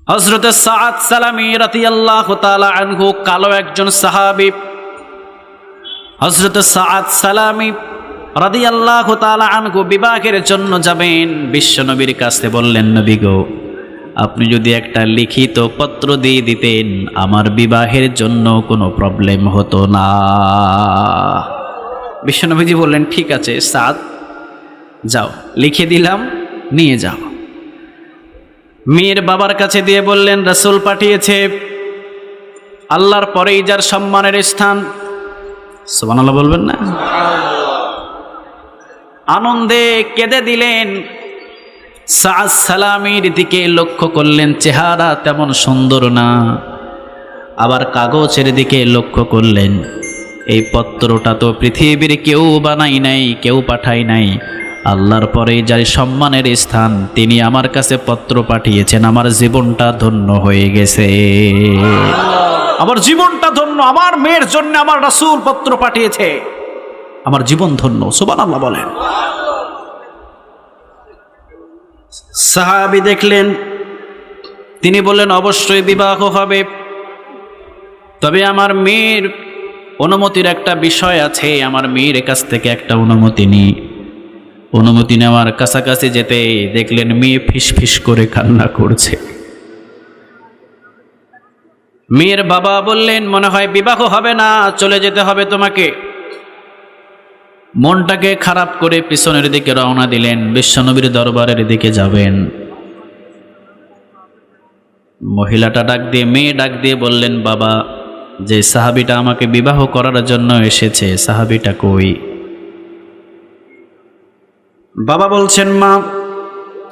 হযরত সাআদ সালামী রাদিয়াল্লাহু তাআলা আনহু কালো একজন সাহাবী। হযরত সাআদ সালামী রাদিয়াল্লাহু তাআলা আনহু বিবাহের জন্য যাবেন, বিশ্বনবীর কাছে বললেন, নবী গো, আপনি যদি একটা লিখিত পত্র দিয়ে দিতেন আমার বিবাহের জন্য কোনো প্রবলেম হতো না। বিশ্বনবীজি বললেন, ঠিক আছে সাদ, যাও, লিখে দিলাম, নিয়ে যাও। মেয়ের বাবার কাছে দিয়ে বললেন, রাসূল পাঠিয়েছে, আল্লাহর পরেই যার সম্মানের স্থান। সুবহানাল্লাহ বলবেন না? আনন্দে কেঁদে দিলেন। সাআদ সালামীর দিকে লক্ষ্য করলেন, চেহারা তেমন সুন্দর না। আবার কাগজের দিকে লক্ষ্য করলেন, এই পত্রটা তো পৃথিবীর কেউ বানাই নাই, কেউ পাঠাই নাই, আল্লাহর পরে যার সম্মানের স্থান তিনি আমার কাছে পত্র পাঠিয়েছেন। আমার জীবনটা ধন্য হয়ে গেছে, আমার জীবনটা ধন্য, আমার মেয়ের জন্য আমার রাসূল পত্র পাঠিয়েছে, আমার জীবন ধন্য। সুবহানাল্লাহ বলেন। সাহাবী দেখলেন, তিনি বললেন, অবশ্যই বিবাহ হবে, তবে আমার মেয়ের অনুমতির একটা বিষয় আছে, আমার মেয়ের কাছ থেকে একটা অনুমতি নিই। অনুমতি নেওয়ার কাছাকাছি যেতে দেখলেন মেয়ে ফিসফিস করে কান্না করছে। মেয়ের বাবা বললেন, মনে হয় বিবাহ হবে না, চলে যেতে হবে তোমাকে। মনটাকে খারাপ করে পিছনের দিকে রওনা দিলেন, বিশ্বনবীর দরবারের দিকে যাবেন। মহিলাটা ডাক দিয়ে, মেয়ে ডাক দিয়ে বললেন, বাবা, যে সাহাবীটা আমাকে বিবাহ করার জন্য এসেছে, সাহাবীটা কই? বাবা বলছেন, মা,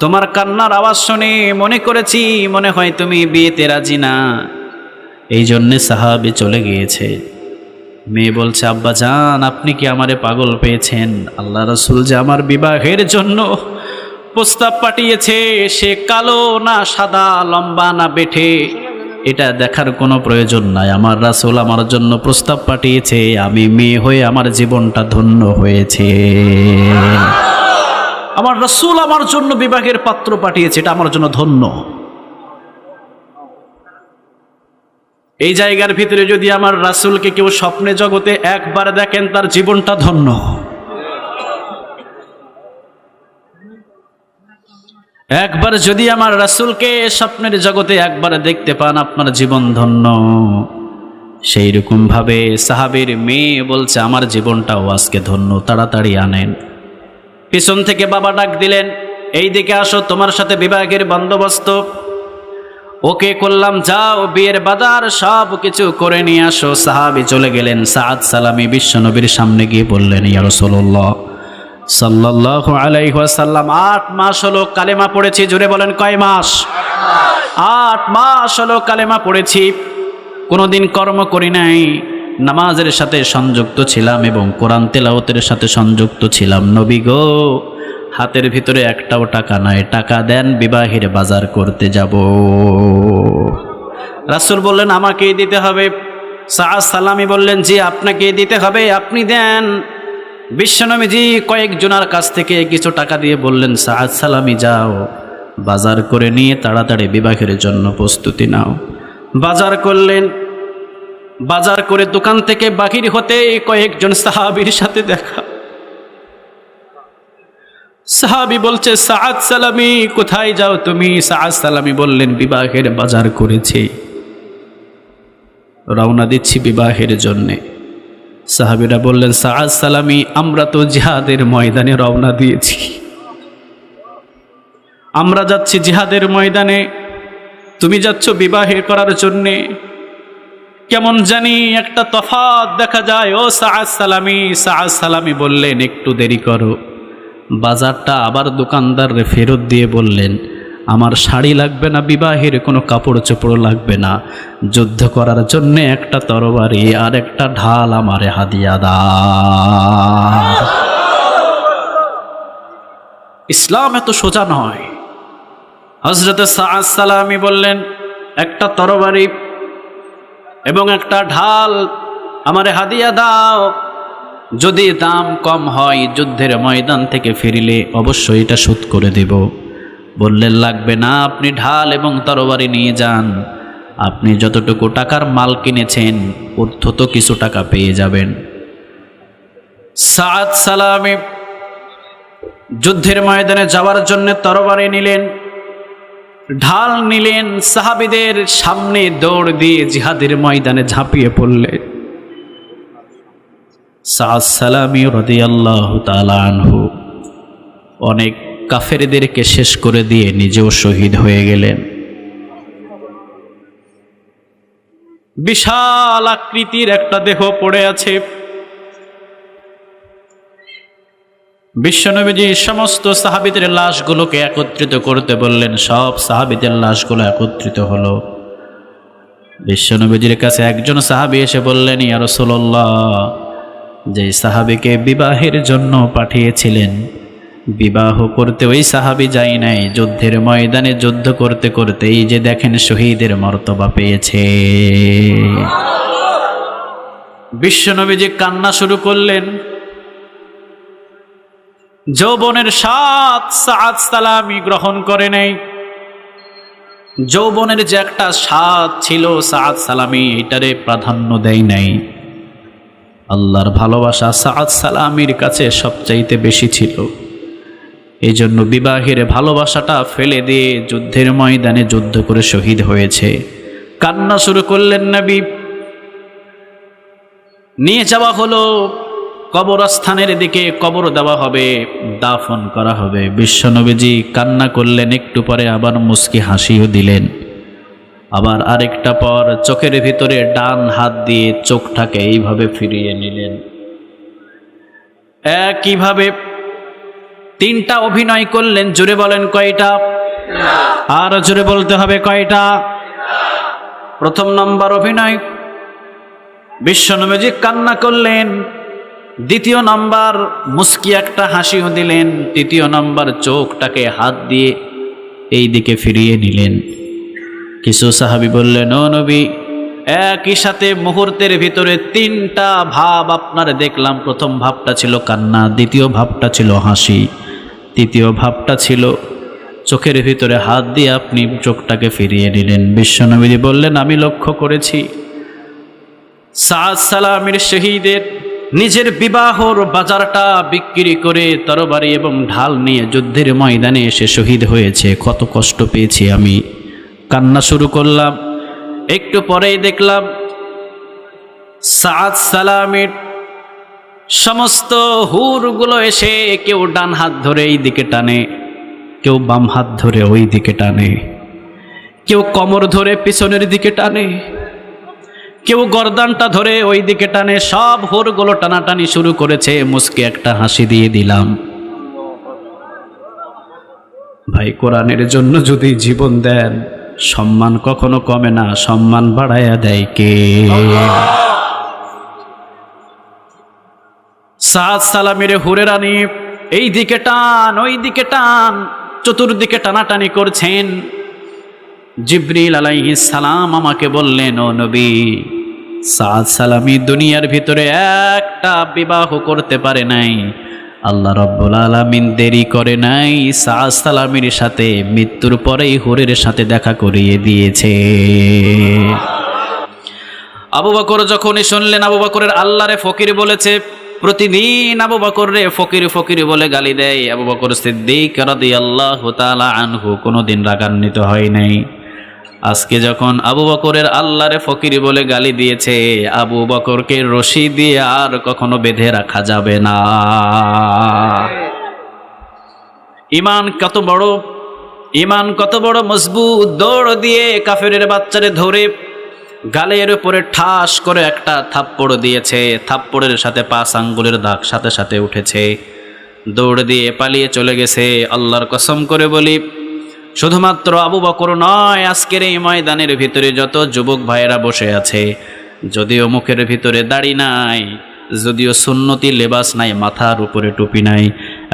তোমার কান্নার আওয়াজ শুনে মনে করেছি মনে হয় তুমি বিয়েতে রাজি না, এই জন্যে সাহাবী চলে গিয়েছে। মেয়ে বলছে, আব্বা জান, আপনি কি আমারে পাগল পেয়েছেন? আল্লাহ রাসূল যে আমার বিবাহের জন্য প্রস্তাব পাঠিয়েছে, সে কালো না সাদা, লম্বা না বেঠে, এটা দেখার কোনো প্রয়োজন নাই। আমার রাসূল আমার জন্য প্রস্তাব পাঠিয়েছে, আমি মেয়ে হয়ে আমার জীবনটা ধন্য হয়েছে। আমার রাসূল আমার জন্য বিবাহের পাত্র পাঠিয়েছে, এটা আমার জন্য ধন্য। এই জায়গার ভিতরে যদি আমার রাসূলকে কেউ স্বপ্নে জগতে একবার দেখেন, তার জীবনটা ধন্য। একবার যদি আমার রাসূলকে স্বপ্নের জগতে একবার দেখতে পান, আপনার জীবন ধন্য। সেই রকম ভাবে সাহাবীর মেয়ে বলছে, আমার জীবনটাও আজকে ধন্য, তাড়াতাড়ি আনেন। পিছন থেকে বাবা ডাক দিলেন, এই দিকে আসো, তোমার সাথে বিবাহের বন্দোবস্ত ওকে করলাম, যাও বিয়ের বাজার সব কিছু করে নিয়ে আসো। সাহাবী চলে গেলেন। সাআদ সালামী বিশ্বনবীর সামনে গিয়ে বললেন, ইয়া রাসূলুল্লাহ সাল্লাল্লাহু আলাইহি ওয়াসাল্লাম, 8 মাস হলো কালেমা পড়েছি। জোরে বলেন, কয় মাস? 8 মাস হলো কালেমা পড়েছি, কোনোদিন কর্ম করি নাই, নামাজের সাথে সংযুক্ত ছিলাম এবং কোরআন তেলাওয়াতের সাথে সংযুক্ত ছিলাম। নবী গো, হাতের ভিতরে একটাও টাকা নাই, টাকা দেন, বিবাহের বাজার করতে যাব। রাসূল বললেন, আমাকেই দিতে হবে। সাআদ সালামী বললেন, জি, আপনাকেই দিতে হবে, আপনি দেন। বিশ্বনবীজি কয়েকজনের কাছ থেকে কিছু টাকা দিয়ে বললেন, সাআদ সালামী যাও, বাজার করে নিয়ে তাড়াতাড়ি বিবাহের জন্য প্রস্তুতি নাও। বাজার করলেন। বাজার করে দোকান থেকে বাহির হতে কয়েকজন সাহাবীর সাথে দেখা। সাহাবী বলছে, সাআদ সালামী, কোথায় যাও তুমি? সাআদ সালামী বললেন, বিবাহের বাজার করেছি, রওনা দিচ্ছি বিবাহের জন্যে। সাহাবীরা বললেন, সাআদ সালামী, আমরা তো জিহাদের ময়দানে রওনা দিয়েছি, আমরা যাচ্ছি জিহাদের ময়দানে, তুমি যাচ্ছ বিবাহ করার জন্যে, কেমন জানি একটা তফাৎ দেখা যায়। ও সাআদ সালামী। সাআদ সালামী বললেন, একটু দেরি করো। বাজারটা আবার দোকানদাররে ফেরত দিয়ে বললেন, আমার শাড়ি লাগবে না, বিবাহের কোনো কাপড় চোপড় লাগবে না, যুদ্ধ করার জন্য একটা তরবারি আর একটা ঢাল আমারে হাদিয়া দাও। ইসলাম এত সোজা নয়। হযরত সাআদ সালামী বললেন, একটা তরবারি এবং একটা ঢাল আমারে হাদিয়া দাও, যদি দাম কম হয় যুদ্ধের ময়দান থেকে ফিরলে অবশ্যই এটা শোধ করে দেব, বললেন, লাগবে না, আপনি ঢাল এবং তরবারি নিয়ে যান। আপনি যতটুকু টাকার মাল কিনেছেন অর্থ কিছু টাকা পেয়ে যাবেন। সাদ সালামি যুদ্ধের ময়দানে যাওয়ার জন্য তরবারি নিলেন, ঢাল নিলেন, সাহাবীদের সামনে দৌড় দিয়ে জিহাদের ময়দানে ঝাঁপিয়ে পড়লেন। সাদ সালামি রাদিয়াল্লাহু তাআলা আনহু অনেক কাফেরদেরকে শেষ করে দিয়ে নিজেও শহীদ হয়ে গেলেন। বিশাল আকৃতির একটা দেহ পড়ে আছে। বিশ্বনবীজি সমস্ত সাহাবীদের লাশগুলোকে একত্রিত করতে বললেন। সব সাহাবীদের লাশগুলো একত্রিত হলো। বিশ্বনবীজির কাছে একজন সাহাবী এসে বললেন, ইয়া রাসূলুল্লাহ, যে সাহাবীকে বিবাহের জন্য পাঠিয়েছিলেন, বিবাহ করতে ওই সাহাবী যাই নাই, যুদ্ধের ময়দানে যুদ্ধ করতে করতে এই যে দেখেন শহীদের মর্তবা পেয়েছে। বিশ্বনবীজি কান্না শুরু করলেন। যৌবনের স্বাদ সাদ সালামি গ্রহণ করে নেই। যৌবনের যে একটা স্বাদ ছিল সাদ সালামি এটারে প্রাধান্য দেয় নাই। আল্লাহর ভালোবাসা সাদ সালামির কাছে সবচাইতে বেশি ছিল। এই জন্য বিবাহের ভালোবাসাটা ফেলে দিয়ে যুদ্ধের ময়দানে যুদ্ধ করে শহীদ হয়েছে। কান্না শুরু করলেন নবী। নিয়ে যাওয়া হলো কবরস্থানের দিকে, কবর দেওয়া হবে, দাফন করা হবে। বিশ্বনবীজি কান্না করলেন, একটু পরে আবার মুস্কি হাসিও দিলেন। আবার আরেকটা পর চোখের ভিতরে ডান হাত দিয়ে চোখটাকে এইভাবে ফিরিয়ে নিলেন। একইভাবে তিনটা অভিনয় করলেন। জোরে বলেন কয়টা? আর জোরে বলতে হবে কয়টা? প্রথম নম্বর অভিনয়, বিশ্বনবীজি কান্না করলেন। দ্বিতীয় নম্বর মুস্কি একটা হাসিও দিলেন। তৃতীয় নম্বর চোখটাকে হাত দিয়ে এই দিকে ফিরিয়ে নিলেন। কিছু সাহাবী বললেন, ও নবী, একই সাথে মুহূর্তের ভিতরে তিনটা ভাব আপনার দেখলাম। প্রথম ভাবটা ছিল কান্না, দ্বিতীয় ভাবটা ছিল হাসি, তৃতীয় ভাবটা ছিল চোখের ভিতরে হাত দিয়ে আপনি চোখটাকে ফিরিয়ে নিলেন। বিশ্বনবীজি বললেন, আমি লক্ষ্য করেছি সাদ সালামের শহীদের নিজের বিবাহর বাজারটা বিক্রি করে তরবারি এবং ঢাল নিয়ে যুদ্ধের ময়দানে এসে শহীদ হয়েছে। কত কষ্ট পেয়েছি আমি। কান্না শুরু করলাম। একটু পরেই দেখলাম সাদ সালামের সমস্ত হুরগুলো এসে কেউ ডান হাত ধরে এই দিকে টানে, কেউ বাম হাত ধরে ওই দিকে টানে, কেউ কোমর ধরে পিছনের দিকে টানে, কেউ গর্দানটা ধরে ওই দিকে টানে। সব হুরগুলো টানাটানি শুরু করেছে। মুস্কে একটা হাসি দিয়ে দিলাম। ভাই, কোরআনের জন্য যদি জীবন দেন, সম্মান কখনো কমে না, সম্মান বাড়ায়া দেয় কে? সাদ সালামের হুরেরানি এই দিকে টান ওই দিকে টান, চতুর্দিকে টানাটানি করছেন। জিবরিল আলাইহিস সালাম আমাকে বললেন, ও নবী, সাদ সালামি দুনিয়ার ভিতরে একটা বিবাহ করতে পারে নাই, আল্লাহ রাব্বুল আলামিন দেরি করে নাই, সাদ সালামির সাথে মৃত্যুর পরেই হুরের সাথে দেখা করিয়ে দিয়েছে। আবু বকর যখনই শুনলেন আবু বকরের আল্লাহরে ফকির বলেছে, প্রতিদিন আবু বকর রে ফকির ফকির বলে গালি দেয়। আবু বকর সিদ্দিক রাদিয়াল্লাহু তাআলা আনহু কোনোদিন রাগান্বিত হয় নাই। আজকে যখন আবু বকরের আল্লাহরে ফকির বলে গালি দিয়েছে, আবু বকরকে রশি দিয়ে আর কখনো বেঁধে রাখা যাবে না। ঈমান কত বড় মজবুত। দৌড় দিয়ে কাফেরের বাচ্চারে ধরে গালের উপরে ঠাস করে একটা থাপ্পড় দিয়েছে। থাপ্পড়ের সাথে 5 আঙ্গুলের দাগ সাথে সাথে উঠেছে। দৌড় দিয়ে পালিয়ে চলে গেছে। আল্লাহর কসম করে বলি, শুধুমাত্র আবু বকর নয়, আজকের এই ময়দানের ভিতরে যত যুবক ভাইয়েরা বসে আছে, যদিও মুখের ভিতরে দাড়ি নাই, যদিও সুন্নতি লেবাস নাই, মাথার উপরে টুপি নাই,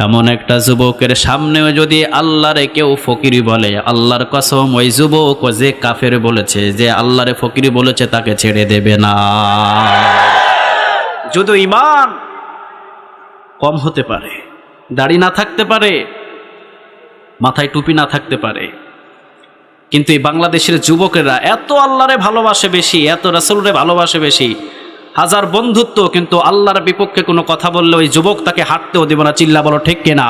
এমন একটা যুবকের সামনেও যদি আল্লাহরে কেউ ফকিরি বলে, আল্লাহর কসম ওই যুবক যে কাফের বলেছে, যে আল্লাহরে ফকিরি বলেছে, তাকে ছেড়ে দেবে না। যদি ঈমান কম হতে পারে, দাড়ি না থাকতে পারে, মাথায় টুপি না থাকতে পারে, কিন্তু এই বাংলাদেশের যুবকেরা এত আল্লাহরে ভালোবাসে বেশি, এত রাসূলরে ভালোবাসে বেশি, হাজার বন্ধুত্ব, কিন্তু আল্লাহর বিপক্ষে কোনো কথা বললে ওই যুবক তাকে হাঁটতেও দেব না। চিল্লা বলো ঠিক কিনা?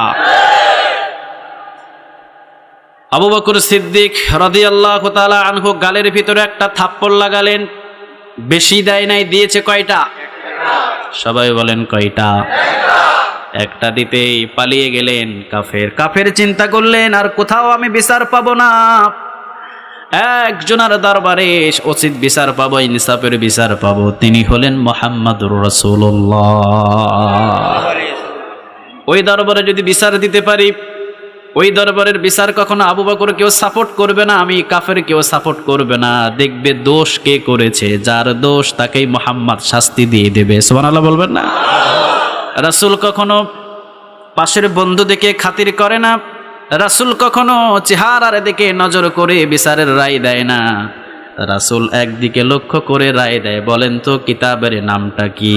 আবু বকর সিদ্দিক রাদিয়াল্লাহু তাআলা আনহু গালের ভিতরে একটা থাপ্পড় লাগালেন, বেশি দেয় নাই, দিয়েছে কয়টা? সবাই বলেন কয়টা? একটা দিতেই পালিয়ে গেলেন কাফের। কাফের চিন্তা করলেন আর কোথাও আমি বিচার পাবো না, একজনের দরবারে উচিত বিচার পাবো, ইনসাফের বিচার পাবো, তিনি হলেন মুহাম্মদুর রাসূলুল্লাহ। ওই দরবারে যদি বিচার দিতে পারি, ওই দরবারের বিচার কখনো আবু বকর কেউ সাপোর্ট করবে না, আমি কাফের কেউ সাপোর্ট করবে না, দেখবে দোষ কে করেছে, যার দোষ তাকেই মুহাম্মদ শাস্তি দিয়ে দেবে। সুবহানাল্লাহ বলবেন না? রাসূল কখনো পাশের বন্ধু দেখে খাতির করে না, রাসূল কখনো চেহারার দিকে নজর করে বিচারের রায় দেয় না, রাসূল একদিকে লক্ষ্য করে রায় দেয়। বলেন তো কিতাবের নামটা কি?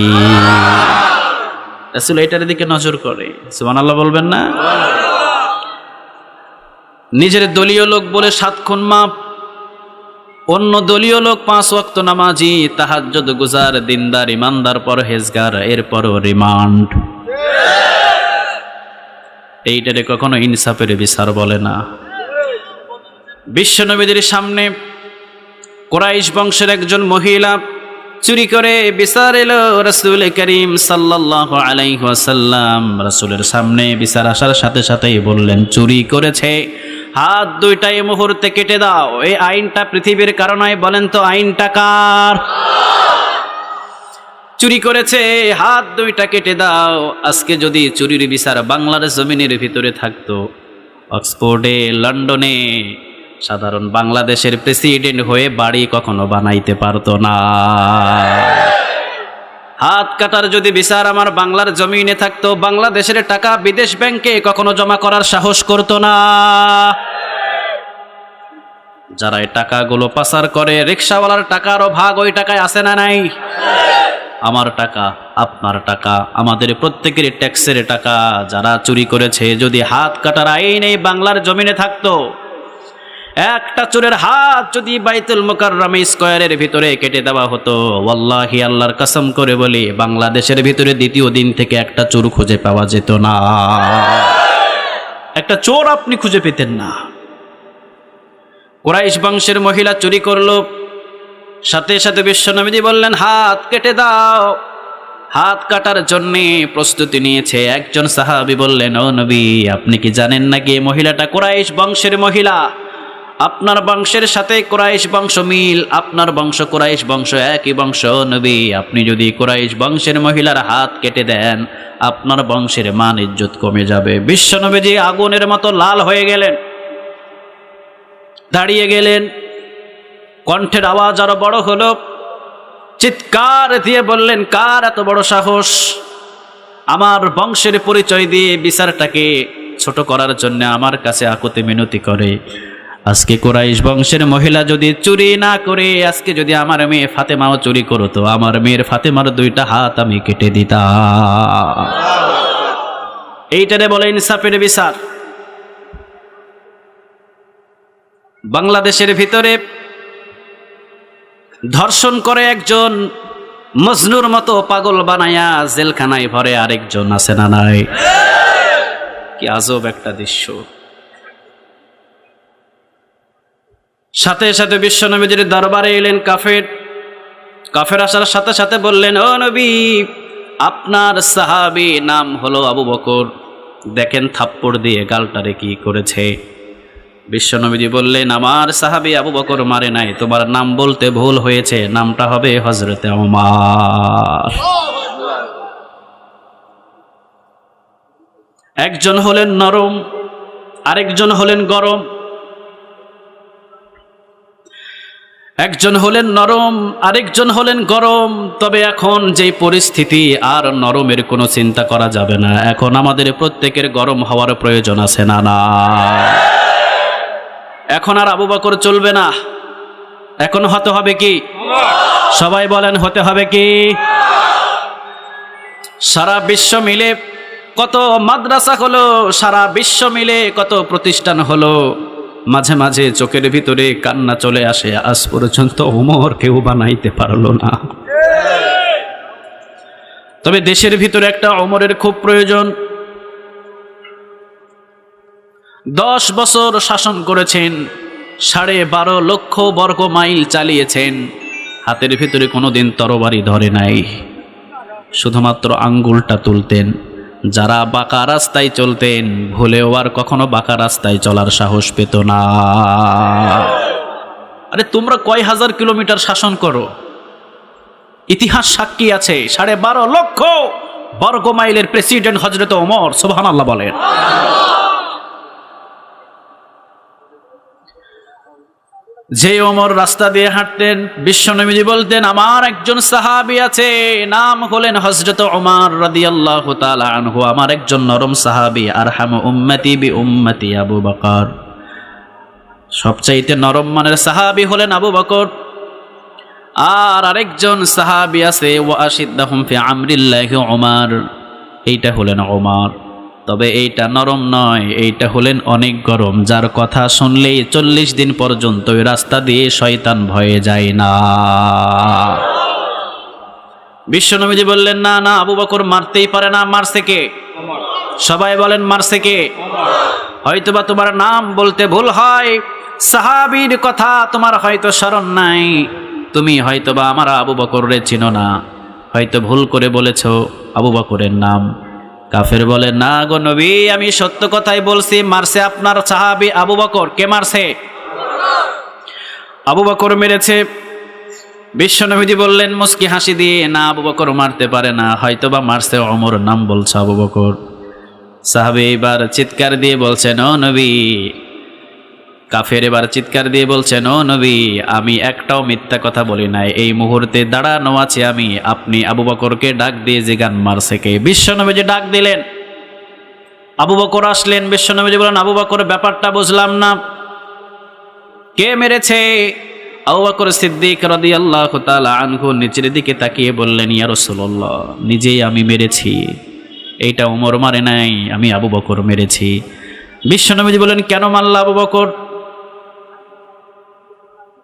রাসূল এটার দিকে নজর করে। সুবহানাল্লাহ বলবেন না? নিজের দলীয় লোক বলে 7 খুন মাপ, অন্য দলীয় লোক 5 ওয়াক্ত নামাজি, তাহাজ্জুদ গুজার, দিনদার, ইমানদার, পরহেজগার, এরপরও রিমান্ড। এইটারে কখনো ইনসাফের বিচার বলে না। বিশ্বনবীদের সামনে কুরাইশ বংশের একজন মহিলা চুরি করে বিচার এলো রাসূল করিম সাল্লাল্লাহু আলাইহি ওয়াসাল্লাম। রাসূলের সামনে বিচার আসার সাথে সাথেই বললেন, চুরি করেছে, হাত দুইটা এই মুহূর্তে কেটে দাও। এই আইনটা পৃথিবীর কারণে, বলেন তো আইনটা কার? চুরি করেছে, হাত দুইটা কেটে দাও। আজকে যদি চুরির বিচার বাংলার জমিনের ভিতরে থাকতো, অক্সফোর্ডে, লন্ডনে সাধারণ বাংলাদেশের প্রেসিডেন্ট হয়ে বাড়ি কখনো বানাইতে পারতো না। হাত কাটার যদি বিচার আমার বাংলার জমিনে থাকতো, বাংলাদেশের টাকা বিদেশ ব্যাংকে কখনো জমা করার সাহস করতো না। যারা এই টাকাগুলো পাচার করে, রিকশাওয়ালার টাকারও ভাগ ওই টাকায় আছে না নাই? আমার টাকা, আপনার টাকা, আমাদের প্রত্যেকের ট্যাক্সের টাকা যারা চুরি করেছে, যদি হাত কাটার আইন এই বাংলার জমিনে থাকতো, একটা চোরের হাত যদি বাইতুল মুকাররমে স্কয়ারের ভিতরে কেটে দেওয়া হতো, ওয়াল্লাহি আল্লাহর কসম করে বলি, বাংলাদেশের ভিতরে দ্বিতীয় দিন থেকে একটা চোর খুঁজে পাওয়া যেত না। একটা চোর আপনি খুঁজে পেতেন না। কুরাইশ বংশের মহিলা চুরি করলো, সাথে সাথে বিশ্বনবী বললেন, হাত কেটে দাও। হাত কাটার জন্য প্রস্তুতি নিয়েছে। একজন সাহাবী বললেন, ও নবী, আপনি কি জানেন নাকি এই মহিলাটা কুরাইশ বংশের মহিলা? আপনার বংশের সাথে কুরাইশ বংশ মিল, আপনার বংশ কুরাইশ বংশ, একই বংশ। নবী, আপনি যদি কুরাইশ বংশের মহিলার হাত কেটে দেন, আপনার বংশের মান ইজ্জত কমে যাবে। বিশ্বনবীজি আগুনের মতো লাল হয়ে গেলেন, দাঁড়িয়ে গেলেন, কণ্ঠের আওয়াজ আরো বড় হলো, চিৎকার দিয়ে বললেন, কার এত বড় সাহস আমার বংশের পরিচয় দিয়ে বিচারটাকে ছোট করার জন্য আমার কাছে আকুতি মিনতি করে? আজকে কুরাইশ বংশের মহিলা যদি চুরি না করে, আজকে যদি আমার মেয়ে ফাতেমাও চুরি করতো, আমার মেয়ের ফাতেমার দুইটা হাত আমি কেটে দিতাম। এইটারে বলে ইনসাফের বিচার। বাংলাদেশের ভিতরে ধর্ষণ করে একজন, মজনুর মতো পাগল বানায়া জেলখানায় ভরে আরেকজন, আছে না নাই? কি আজব একটা দৃশ্য। সাথে সাথে বিশ্বনবীর দরবারে এলেন কাফের। কাফের আসার সাথে সাথে বললেন, ও নবী, আপনার সাহাবী নাম হলো আবু বকর, দেখেন থাপ্পড় দিয়ে গালটারে কি করেছে। বিশ্বনবী বললেন, আমার সাহাবী আবু বকর মারে নাই, তোমার নাম বলতে ভুল হয়েছে, নামটা হবে হযরতে ওমর। একজন হলেন নরম, আরেকজন হলেন গরম। একজন হলেন নরম, আরেকজন হলেন গরম। তবে এখন যেই পরিস্থিতি, আর নরমের কোনো চিন্তা করা যাবে না। এখন আমাদের প্রত্যেকের গরম হওয়ার প্রয়োজন আছে না? না, এখন আর আবু বকর চলবে না। এখন হতে হবে কি? সবাই বলেন, হতে হবে কি? সারা বিশ্ব মিলে কত মাদ্রাসা হলো, সারা বিশ্ব মিলে কত প্রতিষ্ঠান হলো, মাঝে মাঝে চোখের ভিতরে কান্না চলে আসে। আজ পর্যন্ত ওমর কেউ বানাইতে পারলো না। তবে দেশের ভিতরে একটা ওমরের খুব প্রয়োজন। 10 বছর শাসন করেছেন, 12.5 লক্ষ বর্গ মাইল চালিয়েছেন, হাতের ভিতরে কোনোদিন তরবারি ধরে নাই, শুধুমাত্র আঙ্গুলটা তুলতেন। যারা বাঁকা রাস্তায় চলতেন ভুলেও আর কখনো বাঁকা রাস্তায় চলার সাহস পেত না। আরে তোমরা কয় হাজার কিলোমিটার শাসন করো, ইতিহাস সাক্ষী আছে। 12.5 লক্ষ বর্গ মাইলের প্রেসিডেন্ট হযরত ওমর, সুবহানাল্লাহ বলেন। যে ওমর রাস্তা দিয়ে হাঁটতেন, বিশ্বনবীজি বলতেন আমার একজন সাহাবী আছে, নাম হলেন হযরত ওমর রাদিয়াল্লাহু তাআলা আনহু। আমার একজন নরম সাহাবী, আরহামু উম্মতি বি উম্মতি আবু বকর। সবচাইতে নরম মানের সাহাবী হলেন আবু বকর। আর আরেকজন সাহাবী আছে, ওয়া আশিদ্দাহুম ফি আমরিল্লাহি ওমর, এইটা হলেন ওমর। তবে এইটা নরম নয়, এইটা হলেন অনেক গরম, যার কথা শুনলেই 40 দিন পর্যন্ত ওই রাস্তা দিয়ে শয়তান ভয়ে যায় না। বিশ্বনবীজি বললেন না না, আবু বকর মারতেই পারে না। মারছে কে? সবাই বলেন মারছে কে? হয়তোবা তোমার নাম বলতে ভুল হয়, সাহাবীর কথা তোমার হয়তো স্মরণ নাই, তুমি হয়তোবা আমার আবু বকররে চিনো না, হয়তো ভুল করে বলেছ আবু বকরের নাম। কাফের বলে না গো নবী, আমি সত্য কথাই বলছি, মারছে আপনার সাহাবী আবু বকর। কে মারছে? আবু বকর মেরেছে। বিশ্বনবীজি বললেন মুস্কি হাসি দিয়ে, না আবু বকর মারতে পারে না, হয়তোবা মারছে ওমর, নাম বলছে আবু বকর। সাহাবী এবার চিৎকার দিয়ে বলছেন ও নবী, কাফের এবার চিৎকার দিয়ে বলছেন ও নবী, আমি একটাও মিথ্যা কথা বলি নাই, এই মুহূর্তে দাঁড়ানো আছে আমি, আপনি আবু বকরকে ডাক দিয়ে জিজ্ঞান মারছে কে। বিশ্বনবীজি ডাক দিলেন, আবু বকর আসলেন। বিশ্বনবীজি বলেন আবু বকর, ব্যাপারটা বুঝলাম না, কে মেরেছে? আবু বকর সিদ্দিক রাদিয়াল্লাহু তাআলা আনহু নিচের দিকে তাকিয়ে বললেন ইয়া রাসূলুল্লাহ, নিজেই আমি মেরেছি, এইটা ওমর মারে নাই, আমি আবু বকর মেরেছি। বিশ্বনবীজি বললেন কেন মারলা আবু বকর?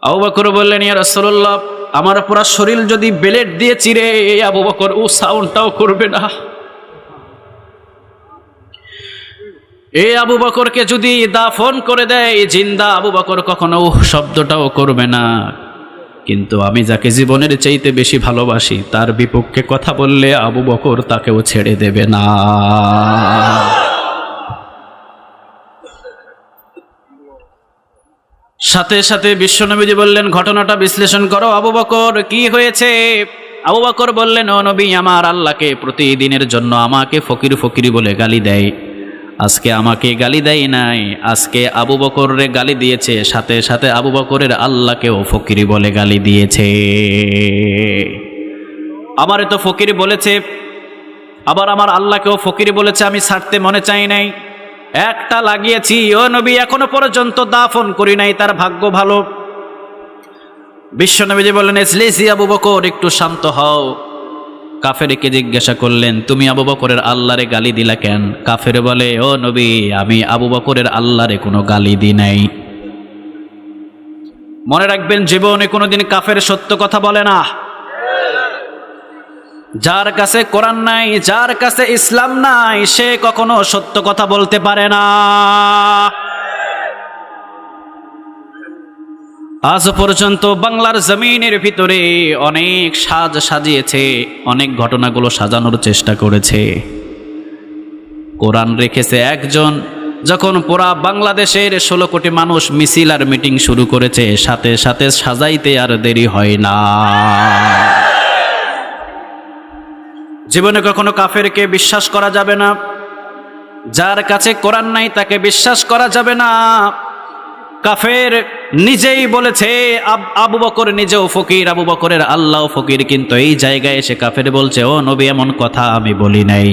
আবু বকর বললেন ইয়া রাসূলুল্লাহ, আমার পুরো শরীর যদি ব্লেড দিয়ে চিরে আবু বকর ও সাউন্ডটাও করবে না। এই আবু বকরকে যদি দাফন করে দেয় জিন্দা, আবু বকর কখনো শব্দটাও করবে না। কিন্তু আমি যাকে জীবনের চাইতে বেশি ভালোবাসি, তার বিপক্ষে কথা বললে আবু বকর তাকেও ছেড়ে দেবে না। সাথে সাথে বিশ্বনবীজি বললেন ঘটনাটা বিশ্লেষণ করো, আবু বকর কি হয়েছে? আবু বকর বললেন ও নবী, আমার আল্লাহকে প্রতিদিনের জন্য আমাকে ফকির ফকির বলে গালি দেয়, আজকে আমাকে গালি দেয় নাই, আজকে আবু বকররে গালি দিয়েছে, সাথে সাথে আবু বকরের আল্লাহকেও ফকির বলে গালি দিয়েছে। আমারে তো ফকির বলেছে, আবার আমার আল্লাহকেও ফকির বলেছে, আমি ছাড়তে মনে চাই নাই, একটা লাগিয়েছি ও নবী, এখনো পর্যন্ত দাফন করি নাই, তার ভাগ্য ভালো। বিশ্বনবীজি বললেন ইসলিসি আবু বকর, একটু শান্ত হও। কাফেরকে জিজ্ঞাসা করলেন তুমি আবু বকরের আল্লাহরে গালি দিলা কেন? কাফের বলে ও নবী, আমি আবু বকরের আল্লাহরে কোনো গালি দিই নাই। মনে রাখবেন জীবনে কোনোদিন কাফের সত্য কথা বলে না। যার কাছে কোরআন নাই, যার কাছে ইসলাম নাই, সে কখনো সত্য কথা বলতে পারে না। আজ পর্যন্ত বাংলার জমিনের ভিতরে অনেক সাজ সাজিয়েছে, অনেক ঘটনাগুলো সাজানোর চেষ্টা করেছে, কোরআন রেখেছে একজন। যখন পুরা বাংলাদেশের 16 কোটি মানুষ মিছিল আর মিটিং শুরু করেছে, সাথে সাথে সাজাইতে আর দেরি হয় না। জীবনে কখনো কাফেরকে বিশ্বাস করা যাবে না, যার কাছে কোরআন নাই তাকে বিশ্বাস করা যাবে না। কাফের নিজেই বলেছে, আবু বকর নিজেও ফকির, আবু বকরের আল্লাহও ফকির, কিন্তু এই জায়গায় এসে কাফের বলছে ও নবী এমন কথা আমি বলি নাই।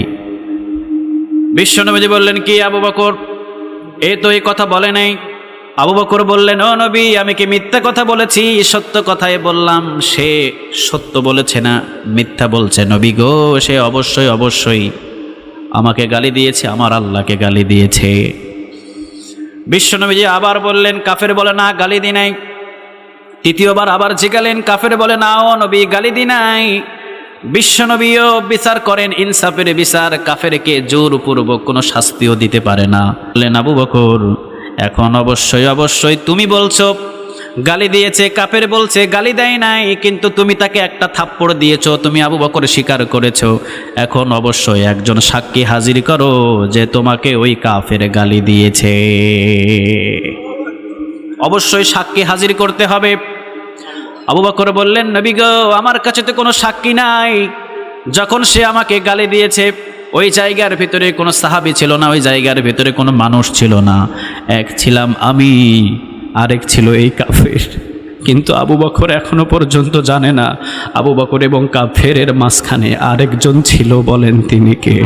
বিশ্বনবীজি বললেন কি আবু বকর, এ তো এই কথা বলে নাই। আবু বকর বললেন ও নবী, আমি কি মিথ্যা কথা বলেছি? সত্য কথাই বললাম। সে সত্য বলেছে না, মিথ্যা বলছে নবী গো, সে অবশ্যই অবশ্যই আমাকে গালি দিয়েছে, আমার আল্লাহকে গালি দিয়েছে। বিশ্বনবীজি আবার বললেন, কাফের বলে না গালি দি নাই। তৃতীয়বার আবার জিগালেন, কাফের বলে না ও নবী গালি দি নাই। বিশ্বনবীও বিচার করেন, ইনসাফের বিচার, কাফেরকে জোরপূর্বক কোনো শাস্তিও দিতে পারে না। বললেন, আবু বকর এখন অবশ্যই অবশ্যই তুমি বলছো গালি দিয়েছে, কাফের বলছে গালি দেয় নাই, কিন্তু তুমি তাকে একটা থাপ্পড় দিয়েছো, তুমি আবু বকর স্বীকার করেছো। এখন অবশ্যই একজন সাক্ষী হাজির করো যে তোমাকে ওই কাফের গালি দিয়েছে। অবশ্যই সাক্ষী হাজির করতে হবে। আবু বকর বললেন, নবী গো, আমার কাছে তো কোনো সাক্ষী নাই। যখন সে আমাকে গালি দিয়েছে ওই জায়গার ভিতরে কোনো সাহাবী ছিল না, ওই জায়গার ভিতরে কোনো মানুষ ছিল না। এক ছিলাম আমি, আরেক ছিল এই কাফের। কিন্তু আবু বকর এখনো পর্যন্ত জানে না আবু বকর এবং কাফেরের মাঝখানে আরেকজন ছিল। বলেন তিনি কে?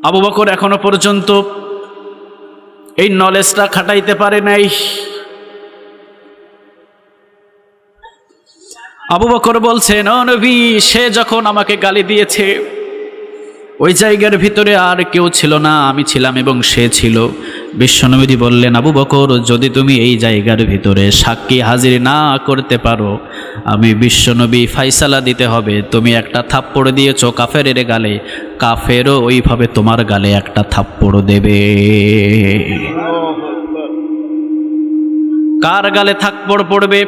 আবু বকর এখনো পর্যন্ত এই নলেজটা খাটাইতে পারে নাই। আবু বকর বলছেন, ও নবী, সে যখন আমাকে গালি দিয়েছে ওই জায়গার ভিতরে আর কেউ ছিল না, আমি ছিলাম এবং সে ছিল। বিশ্বনবী বললেন, আবু বকর, যদি তুমি এই জায়গার ভিতরে সাক্ষী হাজির না করতে পারো, আমি বিশ্বনবী ফাইসালা দিতে হবে। তুমি একটা থাপ্পড় দিয়েছো কাফেরের গালে, কাফেরও ওইভাবে তোমার গালে একটা থাপ্পড় দেবে। কার গালে থাপ্পড় পড়বে?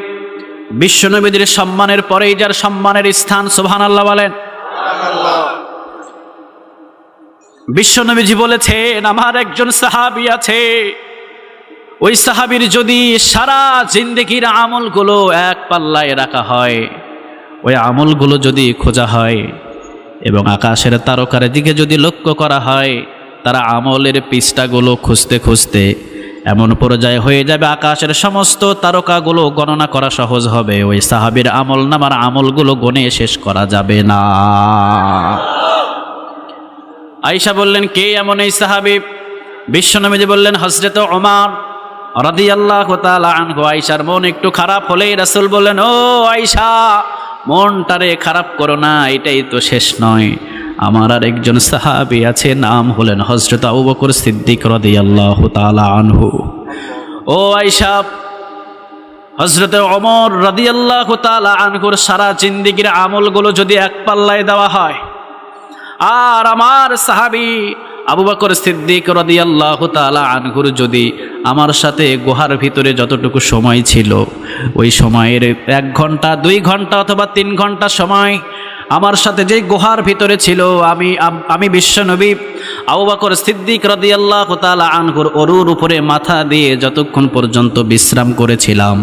বিশ্বনবীর সম্মানের পরেই যার সম্মানের স্থান, সুবহানাল্লাহ বলেন। বিশ্বনবীজি বলেছেন, আমার একজন সাহাবী আছে, ওই সাহাবীর যদি সারা জিন্দেগির আমলগুলো এক পাল্লায় রাখা হয়, ওই আমলগুলো যদি খোঁজা হয় এবং আকাশের তারকার দিকে যদি লক্ষ্য করা হয়, তারা আমলের পৃষ্ঠাগুলো খুঁজতে খুঁজতে এমন পর্যায়ে হয়ে যাবে আকাশের সমস্ত তারকাগুলো গণনা করা সহজ হবে। ওই সাহাবীর আমল নামার আমলগুলো গণে শেষ করা যাবে না। আয়েশা বললেন, কে এমন এই সাহাবী? বিশ্বনবী বললেন, হযরত ওমর রাদিয়াল্লাহু তাআলা আনহু। আয়েশার মন একটু খারাপ হলেই রাসূল বললেন, ও আয়েশা, মনটারে খারাপ করো না, এটাই তো শেষ নয়, আমার আর একজন সাহাবী আছে, নাম হলেন হযরত আবু বকর সিদ্দিক রাদিয়াল্লাহু তাআলা আনহু। ও আয়েশা, হযরত ওমর রাদিয়াল্লাহু তাআলা আনহুর সারা জিন্দেগির আমলগুলো যদি এক পাল্লায় দেওয়া হয়, আর আমার সাহাবী আবু বকর সিদ্দিক রাদিয়াল্লাহু তাআলা আনহুর যদি আমার সাথে গুহার ভিতরে যতটুকু সময় ছিল, ওই সময়ের 1 ঘন্টা 2 ঘন্টা অথবা 3 ঘন্টা সময় আমার সাথে যে গুহার ভিতরে ছিল, আমি বিশ্বনবী আবু বকর সিদ্দিক রাদিয়াল্লাহু তাআলা আনহুর অরুর উপরে মাথা দিয়ে যতক্ষণ পর্যন্ত বিশ্রাম করেছিলাম,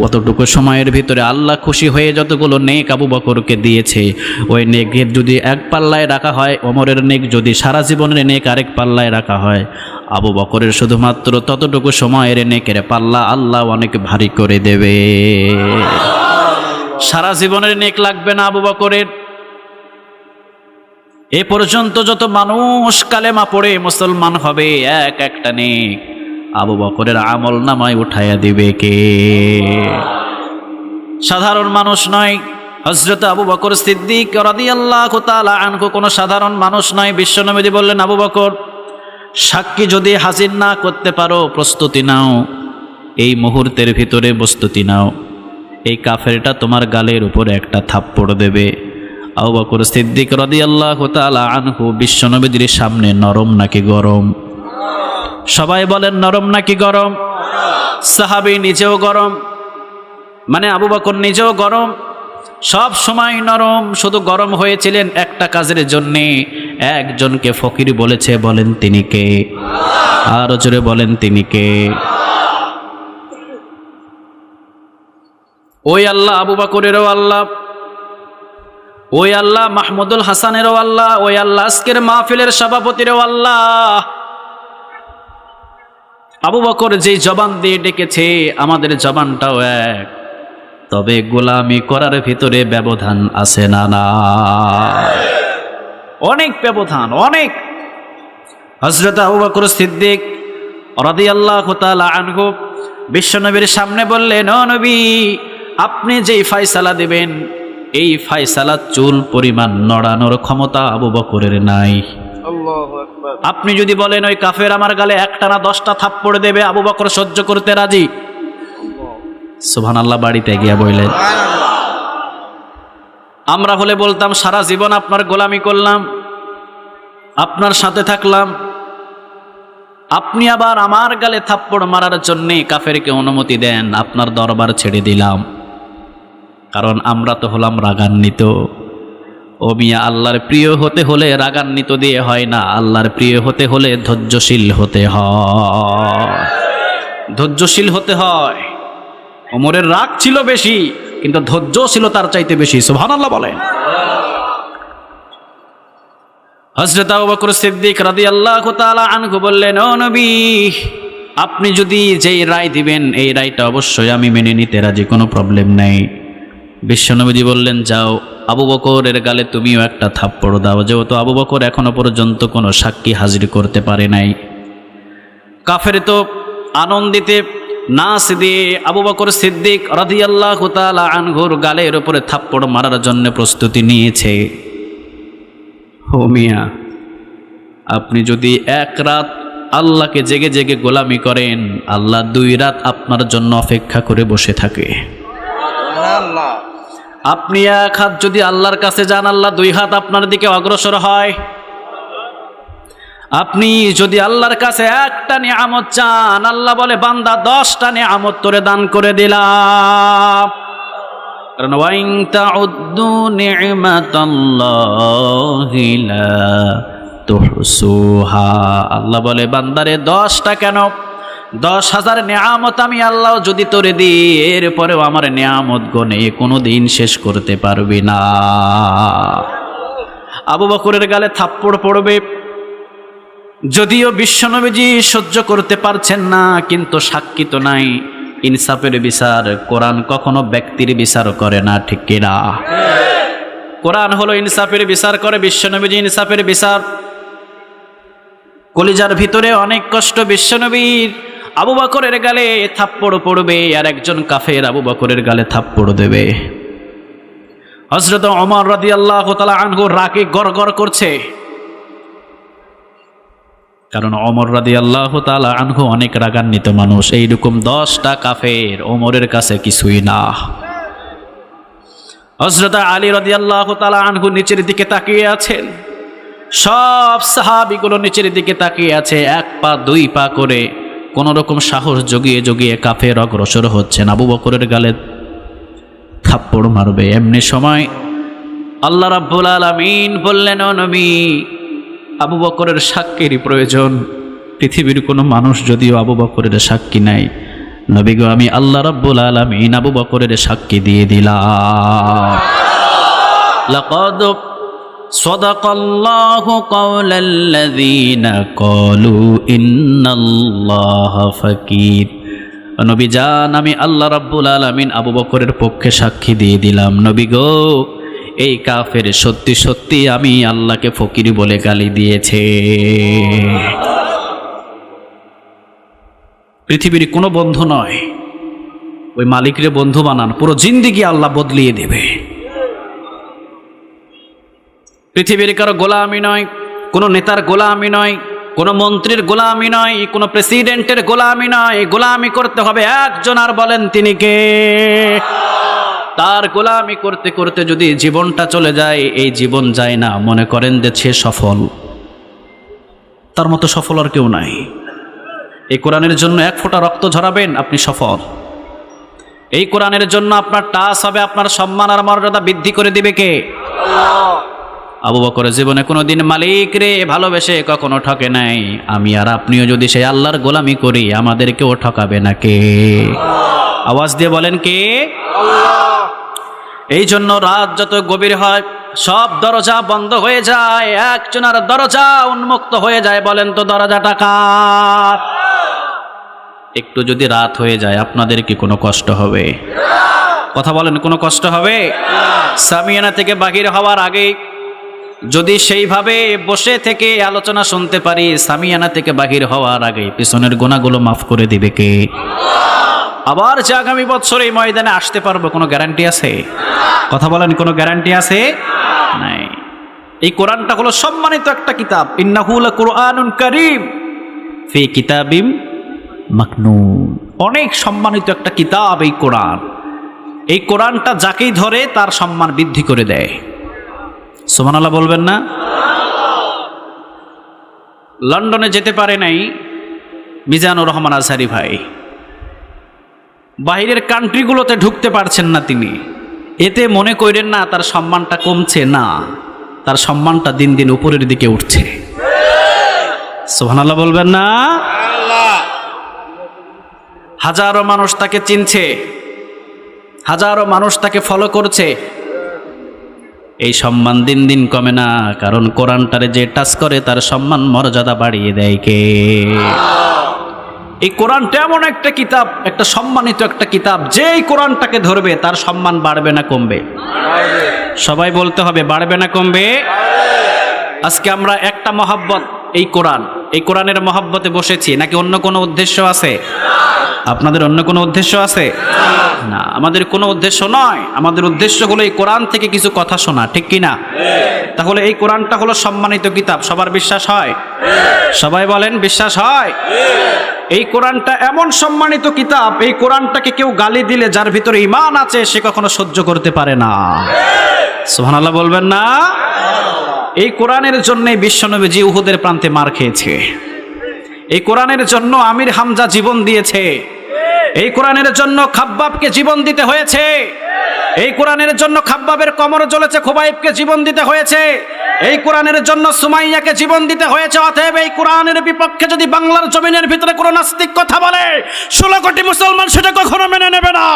অতটুকু সময়ের ভিতরে আল্লাহ খুশি হয়ে যতগুলো নেক আবু বকরকে দিয়েছে, ওই নেকের যদি এক পাল্লায় রাখা হয়, ওমরের নেক যদি সারা জীবনের নেক আরেক পাল্লায় রাখা হয়, আবু বকরের শুধুমাত্র ততটুকু সময়ের নেকের পাল্লা আল্লাহ অনেক ভারী করে দেবে। সারা জীবনের নেক লাগবে না আবু বকরের। এ পর্যন্ত যত মানুষ কালেমা পড়ে মুসলমান হবে, এক একটা নেক আবু বকরের আমল নামায় উঠাইয়া দিবে কে? সাধারণ মানুষ নয়। হযরত আবু বকর সিদ্দিক রাদিয়াল্লাহু তাআলা আনহু কোনো সাধারণ মানুষ নয়। বিশ্বনবী বললেন, আবু বকর, সাক্ষী যদি হাজির না করতে পারো, প্রস্তুতি নাও, এই মুহূর্তের ভিতরে প্রস্তুতি নাও, এই কাফেরটা তোমার গালের উপরে একটা থাপ্পড় দেবে। আবু বকর সিদ্দিক রাদিয়াল্লাহু তাআলা আনহু বিশ্বনবীর সামনে নরম নাকি গরম? সবাই বলেন, নরম নাকি গরম? সাহাবী নিজেও গরম, মানে আবু বকর নিজেও গরম, সব সময় নরম। শুধু গরম হয়েছিলেন একটা কাজের জন্যে, একজনকে ফকির বলেছে। বলেন তিনি কে? আরো জোরে বলেন তিনি কে? ওই আল্লাহ আবু বকরেরও আল্লাহ, ওই আল্লাহ মাহমুদুল হাসানেরও আল্লাহ, ওই আল্লাহ আজকের মাহফিলের সভাপতিরও আল্লাহ। আবু বকর যে জবান দিয়ে ডেকেছে, আমাদের জবানটাও এক, তবে গোলামি করার ভিতরে ব্যবধান আছে না? না, অনেক ব্যবধান, অনেক। হযরত আবু বকর সিদ্দিক রাদিয়াল্লাহু তাআলা আনহু বিশ্বনবীর সামনে বললেন, ও নবী, আপনি যেই ফয়সালা দিবেন এই ফায়সালা চুল পরিমাণ নড়ানোর ক্ষমতা আবু বকরের নাই। আপনি যদি বলেন ওই কাফের আমার গালে একটা না 10টা থাপ্পড় দেবে, আবু বকর সহ্য করতে রাজি। সুবহানাল্লাহ বাড়িতে গিয়া বললেন। আমরা হলে বলতাম সারা জীবন আপনার গোলামি করলাম, আপনার সাথে থাকলাম, আপনি আবার আমার গালে থাপ্পড় মারার জন্যে কাফেরকে অনুমতি দেন, আপনার দরবার ছেড়ে দিলাম। কারণ আমরা তো হলাম রাগান্বিত। ও মিয়া, আল্লাহর প্রিয় হতে হলে রাগান্বিত দিয়ে হয় না, আল্লাহর প্রিয় হতে হলে ধৈর্যশীল হতে হয়, ধৈর্যশীল হতে হয়। ওমরের রাগ ছিল বেশি, কিন্তু ধৈর্য ছিল তার চাইতে বেশি। সুবহানাল্লাহ বলেন। হযরত আবু বকর সিদ্দিক রাদিয়াল্লাহু তাআলা আনহু বললেন, ও নবী, আপনি যদি যেই রায় দিবেন এই রায়টা অবশ্যই আমি মেনে নিতে রাজি, কোনো প্রবলেম নেই। বিশ্বনবীজি বললেন, যাও আবু বকরের গালে তুমিও একটা থাপ্পড় দাও। যেহেতু আবু বকর এখনো পর্যন্ত কোনো সাক্ষী হাজির করতে পারে নাই, কাফের তো আনন্দিতে নাচ দিয়ে আবু বকর সিদ্দিক রাদিয়াল্লাহু তাআলা আনহুর গালের উপরে থাপ্পড় মারার জন্য প্রস্তুতি নিয়েছে। ও মিয়া, আপনি যদি এক রাত আল্লাহকে জেগে জেগে গোলামি করেন, আল্লাহ 2 রাত আপনার জন্য অপেক্ষা করে বসে থাকে। আপনি এক হাত যদি আল্লাহর কাছে যান, আল্লাহ 2 হাত আপনার দিকে অগ্রসর হয়। আপনি যদি আল্লাহর কাছে একটা নিয়ামত চান, আল্লাহ বলে বান্দা 10টা নিয়ামত তোরে দান করে দিলাম। কারণ ওয়াইন তাউদ্দু নি'মাতাল্লাহি লা তুহসুহা, আল্লাহ বলে বান্দারে 10টা কেন, 10,000 নিয়ামত আমি আল্লাহ যদি তোরে দিই, এরপরেও আমার নিয়ামত গনে কোনোদিন শেষ করতে পারবি না। আবু বকরের গালে থাপ্পড় পড়বে, যদিও বিশ্বনবীজি সহ্য করতে পারছেন না, কিন্তু সাক্ষী তো নাই। ইনসাফের বিচার, কোরআন কখনো ব্যক্তির বিচার করে না, ঠিক কিনা? কোরআন হলো ইনসাফের বিচার করে, বিশ্বনবীজি ইনসাফের বিচার। কলিজার ভিতরে অনেক কষ্ট বিশ্বনবীর। আবু বকরের গালে থাপ্পড় পড়বে, আর একজন কাফের আবু বকরের গালে থাপ্পড় দেবে। হযরত ওমর রাদিয়াল্লাহু তাআলা আনহু রাগে গড়গড় করছে, কারণ ওমর রাদিয়াল্লাহু তাআলা আনহু অনেক রাগান্বিত মানুষ। এইরকম 10টা কাফের ওমরের কাছে কিছুই না। হযরত আলী রাদিয়াল্লাহু তাআলা আনহু নিচের দিকে তাকিয়ে আছেন, সব সাহাবীগুলো নিচের দিকে তাকিয়ে আছে, 1 পা 2 পা করে কোন রকম সাহস জগিয়ে জগিয়ে কাফের অগ্রসর হচ্ছেন, আবু বকরের গালে থাপ্পড় মারবে। এমনি সময় আল্লাহ রাব্বুল আলামিন বললেন, ও নবী, আবু বকরের সাক্ষীর প্রয়োজন। পৃথিবীর কোনো মানুষ যদিও আবু বকরের সাক্ষী নাই, নবী গো, আমি আল্লাহ রাব্বুল আলামিন আবু বকরের সাক্ষী দিয়ে দিলাম। লাকাদ সাদাকাল্লাহু কাওলাল্লাযীনা ক্বালু ইন্নাল্লাহা ফাকীর। নবী জান, আমি আল্লাহ রাব্বুল আলামিন আবু বকরের পক্ষে সাক্ষী দিয়ে দিলাম। নবী গো, এই কাফের সত্যি সত্যি আমি আল্লাহকে ফকির বলে গালি দিয়েছে। পৃথিবীর কোনো বন্ধু নয়, ওই মালিকরে বন্ধু বানান, পুরো জিন্দেগি আল্লাহ বদলিয়ে দেবে। পৃথিবীর কারো গোলামি নয়, কোনো নেতার গোলামি নয়, কোনো মন্ত্রীর গোলামি নয়, কোনো প্রেসিডেন্টের গোলামি নয়। গোলামি করতে হবে একজন, আর বলেন তিনি কে? তার গোলামি করতে করতে যদি জীবনটা চলে যায়, এই জীবন যায় না, মনে করেন যে সে সফল। তার মতো সফল আর কেউ নাই। এই কোরআনের জন্য 1 ফোঁটা রক্ত ঝরাবেন, আপনি সফল। এই কোরআনের জন্য আপনার টাচ হবে, আপনার সম্মান আর মর্যাদা বৃদ্ধি করে দিবে কে? আবু বকরের জীবনে কোনোদিন মালিক রে ভালোবেসে কখনো ঠকে নাই। আমি আর আপনিও যদি সেই আল্লাহর গোলামি করি, আমাদেরকেও ঠকাবে না কে? আওয়াজ দিয়ে বলেন কে? এই জন্য রাত যত গভীর হয়, সব দরজা বন্ধ হয়ে যায়, একজনের দরজা উন্মুক্ত হয়ে যায়। বলেন তো দরজাটা কার? একটু যদি রাত হয়ে যায়, আপনাদের কি কোনো কষ্ট হবে? কথা বলেন, কোনো কষ্ট হবে? সামিয়ানা থেকে বাহির হওয়ার আগে যদি সেইভাবে বসে থেকে আলোচনা শুনতে পারি, সামিয়ানা থেকে বাহির হওয়ার আগে পিছনের গুনাহগুলো মাফ করে দিবে কে? আবার যে আগামী বছর এই ময়দানে আসতে পারবো, কোনো গ্যারান্টি আছে? কথা বলেন, কোনো গ্যারান্টি আছে? নাই। এই কোরআনটা হলো সম্মানিত একটা কিতাব। ইন্নাহু লাকুরআনুন কারীম ফি কিতাবিম মাকনুন। অনেক সম্মানিত একটা কিতাব এই কোরআন। এই কোরআনটা যাকেই ধরে তার সম্মান বৃদ্ধি করে দেয়। সুবহানাল্লাহ বলবেন না? লন্ডনে যেতে পারে নাই মিজানুর রহমান আজহারি ভাই, বাইরের কান্ট্রিগুলোতে ঢুকতে পারছেন না তিনি। এতে মনে করেন না তার সম্মানটা কমছে, না, তার সম্মানটা দিন দিন উপরের দিকে উঠছে। সুবহানাল্লাহ বলবেন না? হাজারো মানুষ তাকে চিনছে, হাজারো মানুষ তাকে ফলো করছে। এই সম্মান দিন দিন কমে না, কারণ কোরআনটারে যে টাচ করে তার সম্মান মর্যাদা বাড়িয়ে দেয় কে? এই কোরআনটা এমন একটা কিতাব, একটা সম্মানিত একটা কিতাব, যে এই কোরআনটাকে ধরবে তার সম্মান বাড়বে না কমবে? সবাই বলতে হবে, বাড়বে না কমবে? আজকে আমরা একটা মহাব্বত, এই কোরআন, এই কোরআনের মহাব্বতে বসেছি, নাকি অন্য কোনো উদ্দেশ্য আছে? আপনাদের অন্য কোনো উদ্দেশ্য আছে? না, আমাদের কোনো উদ্দেশ্য নয়। আমাদের উদ্দেশ্য হলো এই কোরআন থেকে কিছু কথা শোনা, ঠিক কি না? তাহলে এই কোরআনটা হলো সম্মানিত কিতাব, সবার বিশ্বাস হয়? সবাই বলেন, বিশ্বাস হয়? এই কোরআনটা এমন সম্মানিত কিতাব, এই কোরআনটাকে কেউ গালি দিলে যার ভিতরে ঈমান আছে সে কখনো সহ্য করতে পারে না। সুবহানাল্লাহ বলবেন না? এই কোরআনের জন্যই বিশ্বনবীজি উহুদের প্রান্তে মার খেয়েছে। এই কোরআনের জন্য আমির হামজা জীবন দিয়েছে। এই কোরআনের জন্য খাব্বাবকে জীবন দিতে হয়েছে। এই কোরআনের জন্য খাব্বাবের কোমর জ্বলেছে, খুবাইবকে জীবন দিতে হয়েছে। এই কোরআনের জন্য সুমাইয়াকে জীবন দিতে হয়েছে। অতএব এই কোরআনের বিপক্ষে যদি বাংলার জমিনের ভিতরে কোনো নাস্তিক কথা বলে, 16 কোটি মুসলমান সেটা কখনো মেনে নেবে না।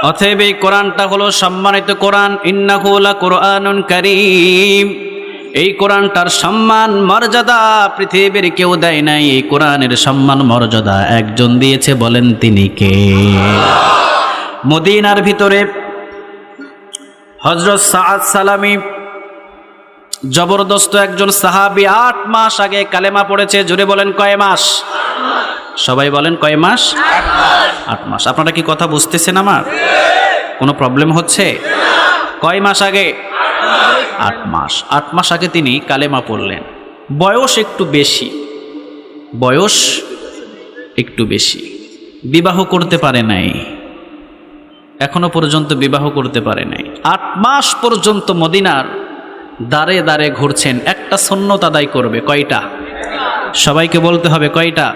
অতএব এই কোরআনটা হলো সম্মানিত কোরআন। ইন্নাহু লাকুরআনুন কারীম। এই কোরআনটার সম্মান মর্যাদা পৃথিবীর কেউ দেয় নাই। এই কোরআনের সম্মান মর্যাদা একজন দিয়েছে, বলেন তিনি কে? মদিনার ভিতরে হযরত সাআদ সালামী জবরদস্ত একজন সাহাবী, 8 মাস আগে কালেমা পড়েছে। জোরে বলেন, কয় মাস? সবাই বলেন, কয় মাস? 8 মাস। আপনারা কি কথা বুঝতেছেন? আমার কোনো প্রবলেম হচ্ছে? কয় মাস আগে? 8 মাস। 8 মাস আগে তিনি কালেমা পড়লেন। বয়স একটু বেশি, বয়স একটু বেশি। বিবাহ করতে পারে নাই, এখনো পর্যন্ত বিবাহ করতে পারে নাই। 8 মাস পর্যন্ত মদিনার দাঁড়ে দাঁড়ে ঘুরছেন। একটা সুন্নত আদায় করবে, কয়টা? সবাইকে বলতে হবে, কয়টা?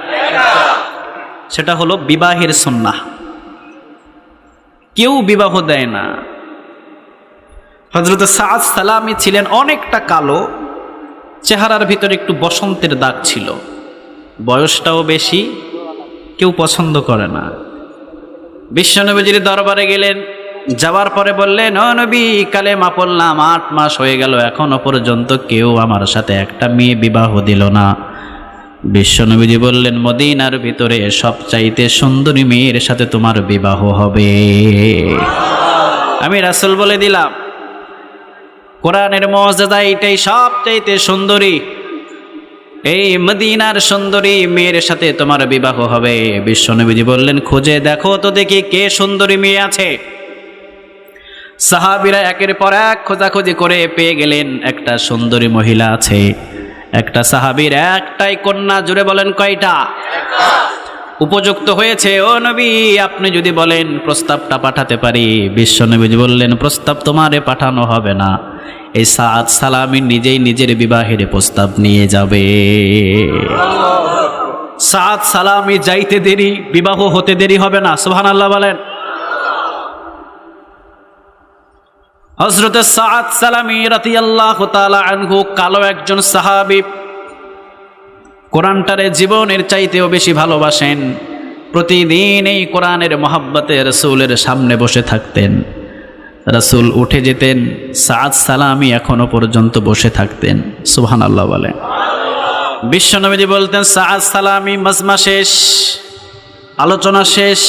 সেটা হলো বিবাহের সুন্নাহ। কেউ বিবাহ দেয় না। হযরত সাআদ সালামী ছিলেন অনেকটা কালো, চেহারার ভিতরে একটু বসন্তের দাগ ছিল, বয়সটাও বেশি, কেউ পছন্দ করে না। বিশ্বনবীজির দরবারে গেলেন, যাওয়ার পরে বললেন, ও নবী, কালেমা পড়লাম, 8 মাস হয়ে গেল, এখনো পর্যন্ত কেউ আমার সাথে একটা মেয়ে বিবাহ দিল না। বিশ্বনবীজি বললেন, মদিনার ভিতরে সবচাইতে সুন্দরী মেয়ের সাথে তোমার বিবাহ হবে। আমি রাসূল বলে দিলাম, কোরআনের মর্যাদা এটাই, সবচাইতে সুন্দরী এই মদিনার সুন্দরী মেয়ের সাথে তোমার বিবাহ হবে। বিশ্বনবীজি বললেন, খুঁজে দেখো তো দেখি কে সুন্দরী মেয়ে আছে। সাহাবীরা একের পর এক খোঁজাখুঁজি করে পেয়ে গেলেন, একটা সুন্দরী মহিলা আছে। একটা সাহাবীর একটাই কন্যা। জুড়ে বলেন, কয়টা? উপযুক্ত হয়েছে। ও নবী, আপনি যদি বলেন প্রস্তাবটা পাঠাতে পারি। বিশ্বনবীজি বললেন, প্রস্তাব তোমারে পাঠানো হবে না, এই সাআদ সালামী নিজেই নিজের বিবাহের প্রস্তাব নিয়ে যাবে। সাআদ সালামী যাইতে দেরি, বিবাহ হতে দেরি হবে না। সুবহানাল্লাহ বলেন। হযরত সাআদ সালামী রাদিয়াল্লাহু তাআলা আনহু কালো একজন সাহাবী, কোরআনটারে জীবনের চাইতেও বেশি ভালোবাসেন। প্রতিদিন এই কোরআনের মহাব্বতে রাসূলের সামনে বসে থাকতেন। রাসূল উঠে যেতেন, সাদ সালামি এখনো পর্যন্ত বসে থাকতেন। সুবহানাল্লাহ বলেন। বিশ্বনবীজি বলতেন, সাদ সালামি মাজমা শেষ, আলোচনা শেষ,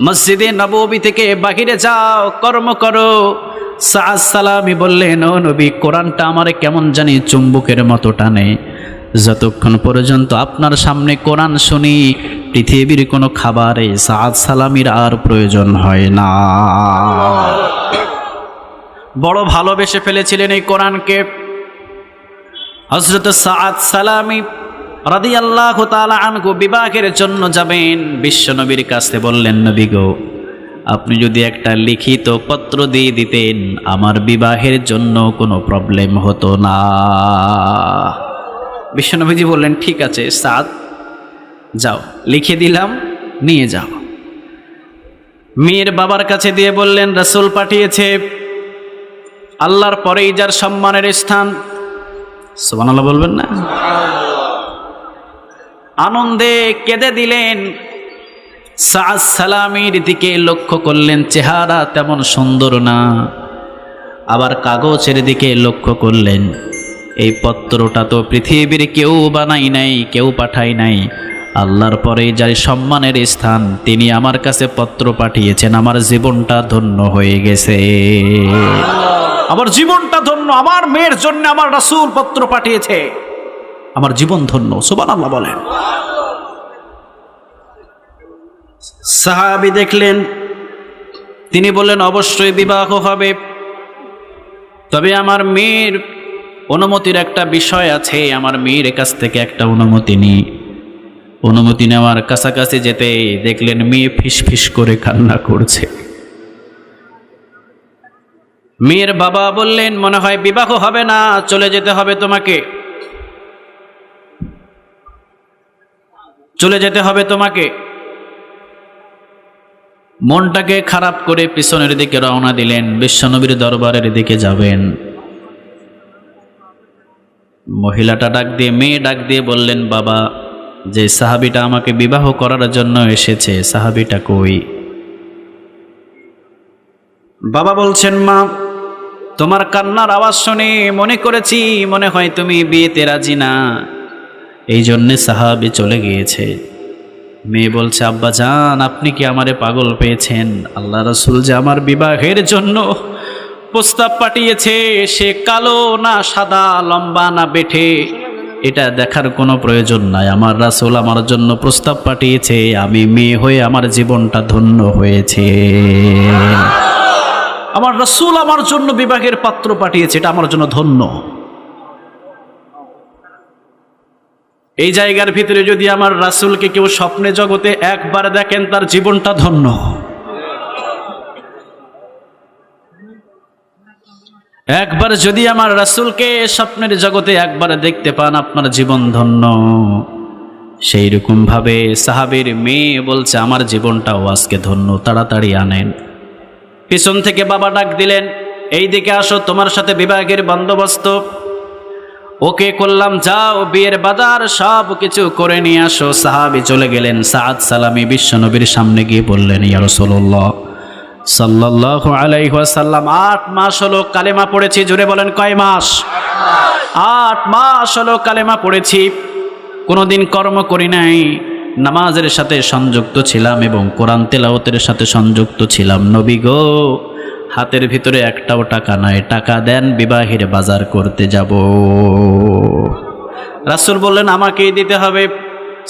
মসজিদে নববী থেকে বাহিরে যাও, কর্ম করো। সাদ সালামি বললেন, ও নবী, কোরআনটা আমার কেমন জানি চুম্বকের মতো টানে। যতক্ষণ পর্যন্ত আপনার সামনে কোরআন শুনি, পৃথিবীর কোনো খাবারে সাদ সালামির আর প্রয়োজন হয় না। বড় ভালোবেসে ফেলেছিলেন এই কোরআনকে। হযরত সাদ সালামি রাদিয়াল্লাহু তাআলা আনহু বিবাহের জন্য যাবেন। বিশ্বনবীর কাছে বললেন, নবী গো, আপনি যদি একটা লিখিত পত্র দিয়ে দিতেন, আমার বিবাহের জন্য কোনো প্রবলেম হতো না। বিশ্বনবীজি বললেন, ঠিক আছে সাদ, যাও, লিখে দিলাম, নিয়ে যাও। মেয়ের বাবার কাছে দিয়ে বললেন, রাসূল পাঠিয়েছে, আল্লাহর পরেই যার সম্মানের স্থান। সুবহানাল্লাহ বলবেন না? আনন্দে কেঁদে দিলেন। সাদ সালামির দিকে লক্ষ্য করলেন, চেহারা তেমন সুন্দর না। আবার কাগজের দিকে লক্ষ্য করলেন, এই পত্রটা তো পৃথিবীর কেউ বানাই নাই, কেউ পাঠাই নাই। আল্লাহর পরে যার সম্মানের স্থান, তিনি আমার কাছে পত্র পাঠিয়েছেন। আমার জীবনটা ধন্য হয়ে গেছে, আমার জীবনটা ধন্য। আমার মেয়ের জন্য আমার রাসূল পত্র পাঠিয়েছে, আমার জীবন ধন্য। সুবহানাল্লাহ বলেন। সাহাবী দেখলেন, তিনি বললেন, অবশ্যই বিবাহ হবে, তবে আমার মেয়ের অনুমতির একটা বিষয় আছে। আমার মেয়ের কাছ থেকে একটা অনুমতি নিই। অনুমতি নেওয়ার কাছাকাছি যেতে দেখলেন মেয়ে ফিস ফিস করে কান্না করছে। মেয়ের বাবা বললেন, মনে হয় বিবাহ হবে না, চলে যেতে হবে তোমাকে, চলে যেতে হবে তোমাকে। মনটাকে খারাপ করে পিছনের দিকে রওনা দিলেন, বিশ্বনবীর দরবারের দিকে যাবেন। মহিলাটা ডাক দিয়ে, মেয়ে ডাক দিয়ে বললেন, বাবা, যে সাহাবীটা আমাকে বিবাহ করার জন্য এসেছে, সাহাবীটা কই? বাবা বলছেন, মা, তোমার কান্নার আওয়াজ শুনে মনে করেছি মনে হয় তুমি বিয়েতে রাজি না, এই জন্যে সাহাবী চলে গিয়েছে। মেয়ে বলছে, আব্বা জান, আপনি কি আমারে পাগল পেয়েছেন? আল্লাহ রাসূল যে আমার বিবাহের জন্য প্রস্তাব পাঠিয়েছে, সে কালো না সাদা, লম্বা না বেঠে, এটা দেখার কোনো প্রয়োজন নাই। আমার রাসূল আমার জন্য প্রস্তাব পাঠিয়েছে, আমি মেয়ে হয়ে আমার জীবনটা ধন্য হয়েছে। আমার রাসূল আমার জন্য বিবাহের পাত্র পাঠিয়েছে, এটা আমার জন্য ধন্য। এই জায়গার ভিতরে যদি আমার রাসূলকে কেউ স্বপ্নে জগতে একবার দেখেন, তার জীবনটা ধন্য। একবার যদি আমার রাসূলকে স্বপ্নের জগতে একবার দেখতে পান, আপনার জীবন ধন্য। সেই রকম ভাবে সাহাবীর মেয়ে বলছে, আমার জীবনটাও আজকে ধন্য, তাড়াতাড়ি আনেন। পিছন থেকে বাবা ডাক দিলেন, এই দিকে আসো, তোমার সাথে বিবাহের বন্দোবস্ত ওকে করলাম, যাও বিয়ের বাজার সব কিছু করে নিয়ে আসো। সাহাবী চলে গেলেন। সাদ সালামি বিশ্বনবীর সামনে গিয়ে বললেন, ইয়া রাসূলুল্লাহ সাল্লাল্লাহু আলাইহি ওয়াসাল্লাম, 8 মাস হলো কালেমা পড়েছি। জোরে বলেন, কয় মাস? 8 মাস হলো কালেমা পড়েছি, কোনোদিন কর্ম করি নাই, নামাজের সাথে সংযুক্ত ছিলাম এবং কোরআন তেলাওয়াতের সাথে সংযুক্ত ছিলাম। নবী গো, হাতের ভিতরে একটাও টাকা নাই, টাকা দেন, বিবাহের বাজার করতে যাব। রাসূল বললেন, আমাকেই দিতে হবে।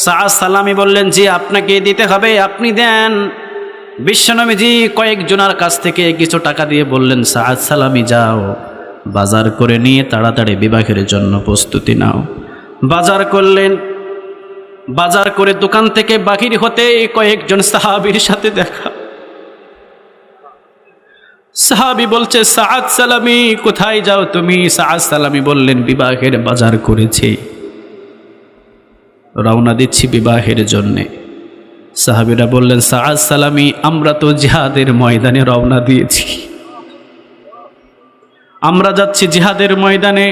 সাদ সালামি বললেন, জি, আপনাকেই দিতে হবে, আপনি দেন। বিশ্বনবীজি কয়েকজনের কাছ থেকে কিছু টাকা দিয়ে বললেন, সাদ সালামি যাও, বাজার করে নিয়ে তাড়াতাড়ি বিবাহের জন্য প্রস্তুতি নাও। বাজার করলেন। বাজার করে দোকান থেকে বাহির হতে কয়েকজন সাহাবীর সাথে দেখা। সাহাবী বলছে, সাদ সালামি, কোথায় যাও তুমি? সাদ সালামি বললেন, বিবাহের বাজার করেছি, রওনা দিচ্ছি বিবাহের জন্যে। সাহাবীরা বললেন, সাদ সালামি, আমরা তো জিহাদের ময়দানে রওনা দিয়েছি, আমরা যাচ্ছি জিহাদের ময়দানে,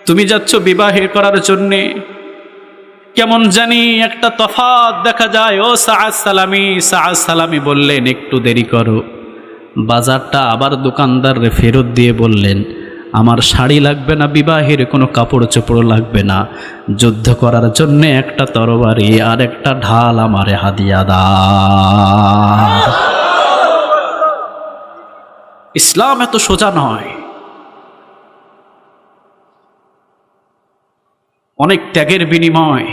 তুমি যাচ্ছ বিবাহের করার জন্যে। কেমন জানি একটা তফাৎ দেখা যায়। ও সাআদ সালামি, সাআদ সালামি বললেন একটু দেরি করো। বাজারটা আবার দোকানদাররে ফেরত দিয়ে বললেন, আমার শাড়ি লাগবে না, বিবাহের কোনো কাপড় চোপড় লাগবে না, যুদ্ধ করার জন্যে একটা তরবারি আর একটা ঢাল আমারে হাদিয়া দাও। ইসলাম এত সোজা নয়, অনেক ত্যাগের বিনিময়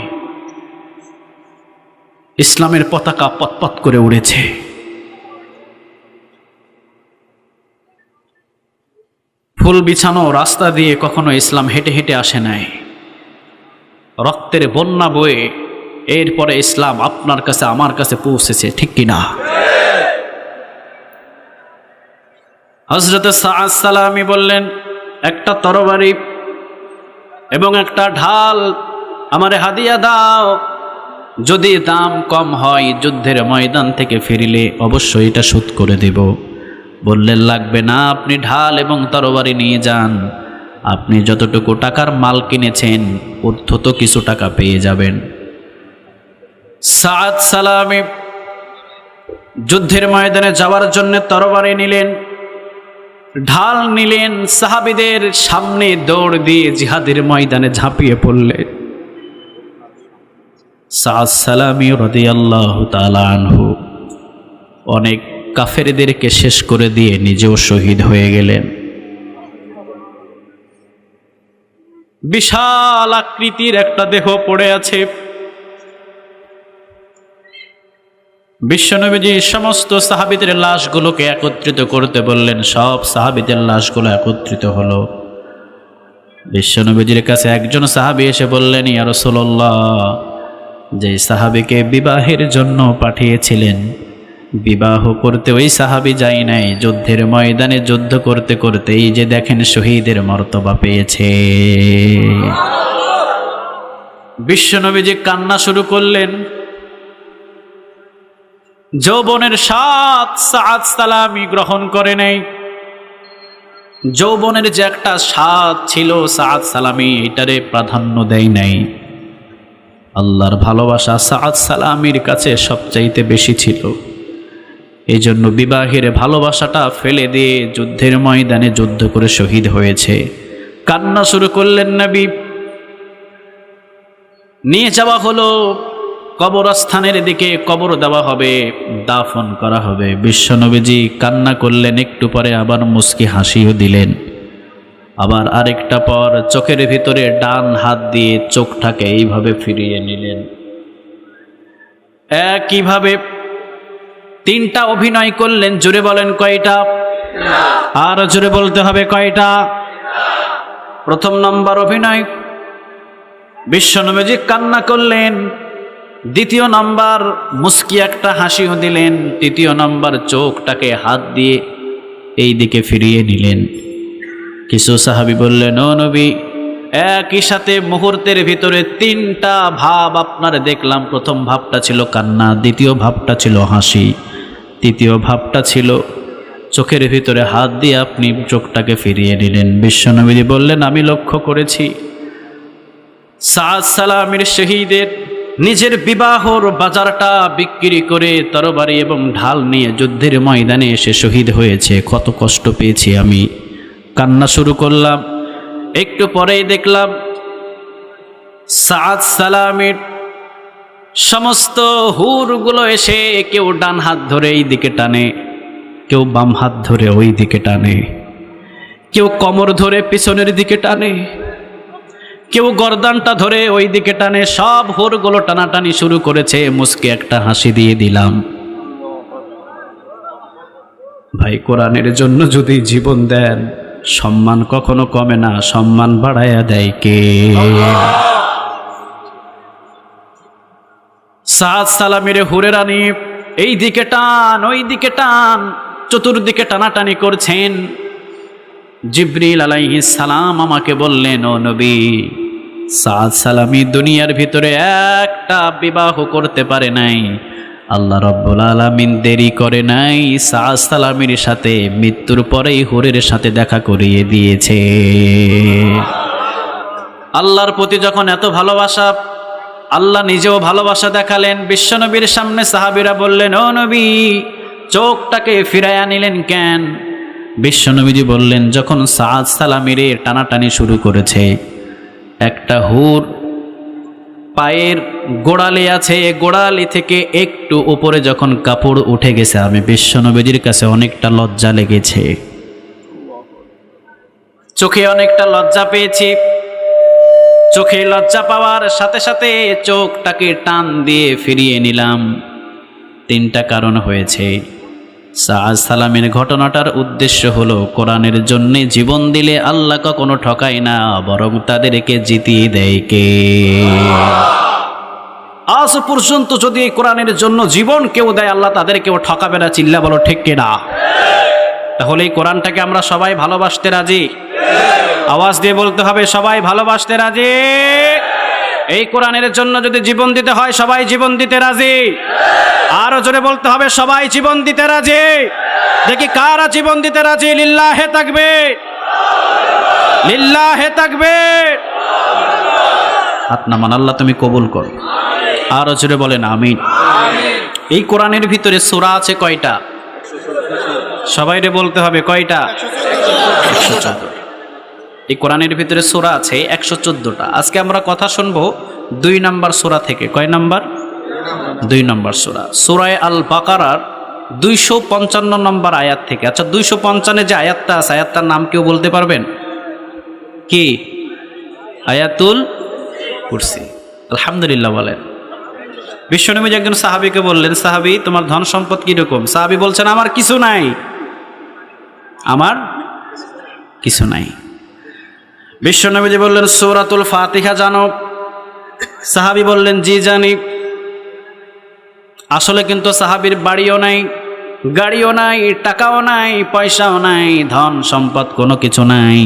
ইসলামের পতাকা পতপত করে উড়েছে। ফুল বিছানো রাস্তা দিয়ে কখনো ইসলাম হেঁটে হেঁটে আসে নাই, রক্তের বন্যা বয়ে এরপরে ইসলাম আপনার কাছে আমার কাছে পৌঁছেছে, ঠিক কিনা? হযরত সাআদ সালামি বললেন, একটা তরবারি এবং একটা ঢাল আমারে হাদিয়া দাও, যদি দাম কম হয় যুদ্ধের ময়দান থেকে ফিরিলে অবশ্যই এটা শোধ করে দেব। বললেন, লাগবে না, আপনি ঢাল এবং তরবারি নিয়ে যান, আপনি যতটুকু টাকার মাল কিনেছেন ঊর্ধ্বত কিছু টাকা পেয়ে যাবেন। সাআদ সালামি যুদ্ধের ময়দানে যাওয়ার জন্য তরবারি নিলেন, ঢাল নিলেন, সাহাবীদের সামনে দৌড় দিয়ে জিহাদের ময়দানে ঝাঁপিয়ে পড়লেন। সাআদ সালামি রাদিয়াল্লাহু তাআলা আনহু অনেক কাফেরদেরকে শেষ করে দিয়ে নিজেও শহীদ হয়ে গেলেন। বিশাল আকৃতির একটা দেহ পড়ে আছে। বিশ্বনবীজি সমস্ত সাহাবীদের লাশগুলোকে একত্রিত করতে বললেন, সব সাহাবীদের লাশগুলো একত্রিত হলো। বিশ্বনবীজির কাছে একজন সাহাবী এসে বললেন, ইয়া রাসূলুল্লাহ, যে সাহাবীকে বিবাহের জন্য পাঠিয়েছিলেন, বিবাহ করতে ওই সাহাবী যাই নাই, যুদ্ধের ময়দানে যুদ্ধ করতে করতে এই যে দেখেন শহীদের মর্তবা পেয়েছে। বিশ্বনবীজি কান্না শুরু করলেন। যৌবনের স্বাদ সাআদ সালামি গ্রহণ করে নেই, যৌবনের যে একটা স্বাদ ছিল সাআদ সালামি এটারে প্রাধান্য দেয় নাই। আল্লাহর ভালোবাসা সাআদ সালামির কাছে সবচাইতে বেশি ছিল, এই জন্য বিবাহের ভালোবাসাটা ফেলে দিয়ে যুদ্ধের ময়দানে যুদ্ধ করে শহীদ হয়েছে। কান্না শুরু করলেন নবী। নিয়ে যাওয়া হলো কবরস্থানের দিকে, কবর দেওয়া হবে, দাফন করা হবে। বিশ্বনবীজি কান্না করলেন, একটু পরে আবার মুস্কি হাসিও দিলেন, আবার আরেকটা পর চোখের ভিতরে ডান হাত দিয়ে চোখটাকে এইভাবে ফিরিয়ে নিলেন। একইভাবে তিনটা অভিনয় করলেন। জোরে বলেন কয়টা? আর জোরে বলতে হবে কয়টা? প্রথম নম্বর অভিনয়, বিশ্বনবীজি কান্না করলেন। দ্বিতীয় নাম্বার মুস্কি একটা হাসিও দিলেন। তৃতীয় নাম্বার চোখটাকে হাত দিয়ে এই দিকে ফিরিয়ে নিলেন। কিছু সাহাবী বললেন, ও নবী, একই সাথে মুহূর্তের ভিতরে তিনটা ভাব আপনার দেখলাম। প্রথম ভাবটা ছিল কান্না, দ্বিতীয় ভাবটা ছিল হাসি, তৃতীয় ভাবটা ছিল চোখের ভিতরে হাত দিয়ে আপনি চোখটাকে ফিরিয়ে নিলেন। বিশ্বনবী বললেন, আমি লক্ষ্য করেছি সাআদ সালামির শহীদের নিজের বিবাহর বাজারটা বিক্রি করে তরবারি এবং ঢাল নিয়ে যুদ্ধের ময়দানে এসে শহীদ হয়েছে। কত কষ্ট পেয়েছি আমি। কান্না শুরু করলাম। একটু পরেই দেখলাম সাআদ সালামির সমস্ত হুরগুলো এসে কেউ ডান হাত ধরে এই দিকে টানে, কেউ বাম হাত ধরে ওই দিকে টানে, কেউ কোমর ধরে পিছনের দিকে টানে, কেউ গর্দানটা ধরে ওই দিকে টানে। সব হুরগুলো টানাটানি শুরু করেছে। মুস্কি একটা হাসি দিয়ে দিলাম। ভাই, কোরআনের জন্য যদি জীবন দেন, সম্মান কখনো কমে না, সম্মান বাড়ায়া দেয় কে? সাআদ সালামির হুরেরানি এই দিকে টান ওই দিকে টান, চতুর্দিকে টানাটানি করছেন। জিবরিল আলাইহিস সালাম আমাকে বললেন, ও নবী, সাআদ সালামি দুনিয়ার ভিতরে একটা বিবাহ করতে পারে নাই, আল্লাহ রাব্বুল আলামিন দেরি করে নাই, সাআদ সালামির সাথে মৃত্যুর পরেই হুরের সাথে দেখা করিয়ে দিয়েছে। আল্লাহর প্রতি যখন এত ভালোবাসা, আল্লাহ নিজেও ভালোবাসা দেখালেন। বিশ্বনবীর সামনে সাহাবীরা বললেন, ও নবী, চোখটাকে ফিরাইয়া নিলেন কেন? বিশ্বনবীজি বললেন, যখন সাদ সালামিরে টানাটানি শুরু করেছে, একটা হুর পায়ের গোড়ালি আছে, গোড়ালি থেকে একটু উপরে যখন কাপড় উঠে গেছে, আমি বিশ্বনবীজির কাছে অনেকটা লজ্জা লেগেছে, চোখে অনেকটা লজ্জা পেয়েছি। চোখে লজ্জা পাওয়ার সাথে সাথে চোখটাকে টান দিয়ে ফিরিয়ে নিলাম। তিনটা কারণ হয়েছে। সাদ সালামের ঘটনাটার উদ্দেশ্য হলো, কোরআনের জন্য জীবন দিলে আল্লাহ কখনো ঠকায় না, বরং তাদেরকে জিতিয়ে দেয় কে? আজ পর্যন্ত যদি এই কোরআনের জন্য জীবন কেউ দেয়, আল্লাহ তাদেরকেও ঠকাবে না। চিল্লা বলো ঠিক কিনা? তাহলে এই কোরআনটাকে আমরা সবাই ভালোবাসতে রাজি? আওয়াজ দিয়ে বলতে হবে, সবাই ভালোবাসতে রাজি? এই কোরআনের জন্য যদি জীবন দিতে হয়, সবাই জীবন দিতে রাজি? আরো জোরে বলতে হবে, সবাই জীবন দিতে রাজি? দেখি কারা জীবন দিতে রাজি। লিল্লাহে তাকবীর, লিল্লাহে তাকবীর। হাত নামান, আল্লাহ তুমি কবুল কর। আরো জোরে বলেন আমিন। এই কোরআনের ভিতরে সূরা আছে কয়টা? সবাইরে বলতে হবে কয়টা? 114। এই কোরআনের ভিতরে সূরা আছে 114টা। আজকে আমরা কথা শুনবো 2 নম্বর সূরা থেকে। কয় নাম্বার? 2 নম্বর সূরা, সূরা আল বাকারার 255 নম্বর আয়াত থেকে। আচ্ছা, 255 যে আয়াতটা আছে, আয়াতটার নাম কেউ বলতে পারবেন কি? আয়াতুল কুরসি। আলহামদুলিল্লাহ বলেন। বিশ্বনবী একজন সাহাবীকে বললেন, সাহাবী, তোমার ধন সম্পদ কিরকম? সাহাবী বলছেন, আমার কিছু নাই, আমার কিছু নাই। বিশ্বনবী বললেন, সূরাতুল ফাতিহা জানো? সাহাবী বললেন, জি জানি। আসলে কিন্তু সাহাবীর বাড়িও নাই, গাড়িও নাই, টাকাও নাই, পয়সাও নাই, ধন সম্পদ কোনো কিছু নাই।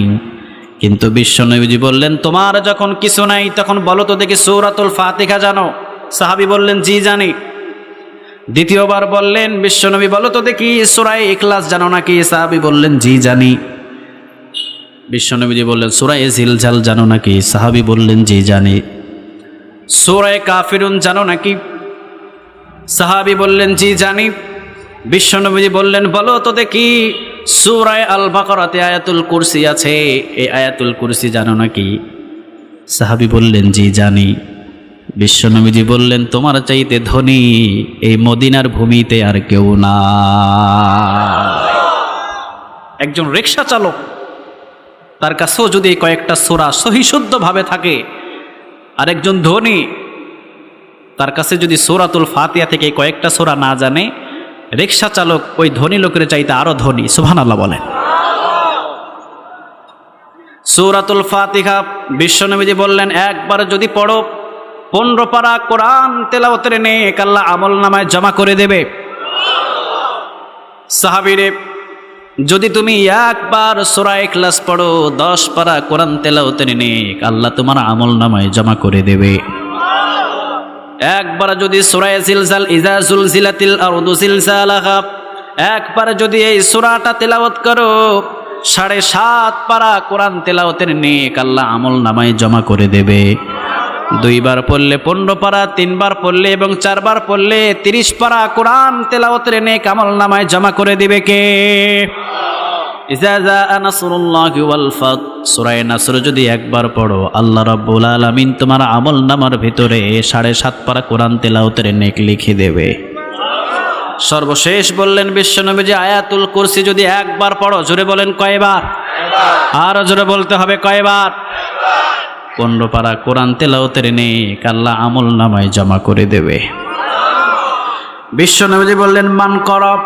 কিন্তু বিশ্বনবী বললেন, তোমার যখন কিছু নাই, তখন বলো তো দেখি সূরাতুল ফাতিহা জানো? সাহাবী বললেন, জি জানি। দ্বিতীয়বার বললেন, বিশ্বনবী বলো তো দেখি সূরা ইখলাস জানো নাকি? সাহাবী বললেন, জি জানি। বিশ্বনবী বললেন, সূরা জিলজাল জানো নাকি? সাহাবী বললেন, জি জানি। সূরা কাফিরুন জানো নাকি? সাহাবী বললেন, জি জানি। বিশ্বনবী বললেন, বলো তো দেখি সূরা আল বাকারাতে আয়াতুল কুরসি আছে, এই আয়াতুল কুরসি জানো নাকি? সাহাবী বললেন, জি জানি। বিশ্বনবী বললেন, তোমার চাইতে ধনী এই মদিনার ভূমিতে আর কেউ না। একজন রিকশা চালক, তার কাছেও যদি কয়েকটা সূরা সহিশুদ্ধভাবে থাকে, আর একজন ধনী, তার কাছে যদি সূরাতুল ফাতিহা থেকে কয়েকটা সূরা না জানে, রিকশা চালক ওই ধনী লোকের চাইতে আরো ধনী। সুবহানাল্লাহ বলেন। সূরাতুল ফাতিহা বিশ্বনবী বললেন, একবার যদি পড়ো 15 পারা কোরআন তেলাওয়াতের নেক আল্লাহ আমলনামায় জমা করে দেবে। সাহাবীরে, যদি তুমি একবার সূরা ইখলাস পড়ো, 10 পারা কোরআন তেলাওয়াতের নেক আল্লাহ তোমার আমলনামায় জমা করে দেবে। একবার যদি সূরা জিলজাল, ইযা জুলজিলাতিল আরদু জিলজালাহা, একবার যদি এই সূরাটা তেলাওয়াত করো, 7.5 পারা কোরআন তেলাওয়াতের নেক আল্লাহ আমলনামায় জমা করে দেবে। 2 বার পড়লে 15 পারা, 3 বার পড়লে এবং 4 বার পড়লে 30 পারা কোরআন তেলাওয়াতের নেক আমলনামায় জমা করে দিবে কে? ইযা জাআ নাসরুল্লাহি ওয়াল ফাত, সূরা নাসর যদি একবার পড়ো, আল্লাহ রাব্বুল আলামিন তোমার আমলনামার ভিতরে 7.5 পারা কোরআন তেলাওয়াতের নেক লিখে দেবে। সর্বশেষ বললেন বিশ্বনবী, আয়াতুল কুরসি যদি একবার পড়ো, জোরে বলেন কয়বার? আরো জোরে বলতে হবে কয়বার? 15 পারা কোরআন তেলাওয়াতের নেক আল্লাহ আমলনামায় জমা করে দেবে। বিশ্বনবী বললেন, মান করব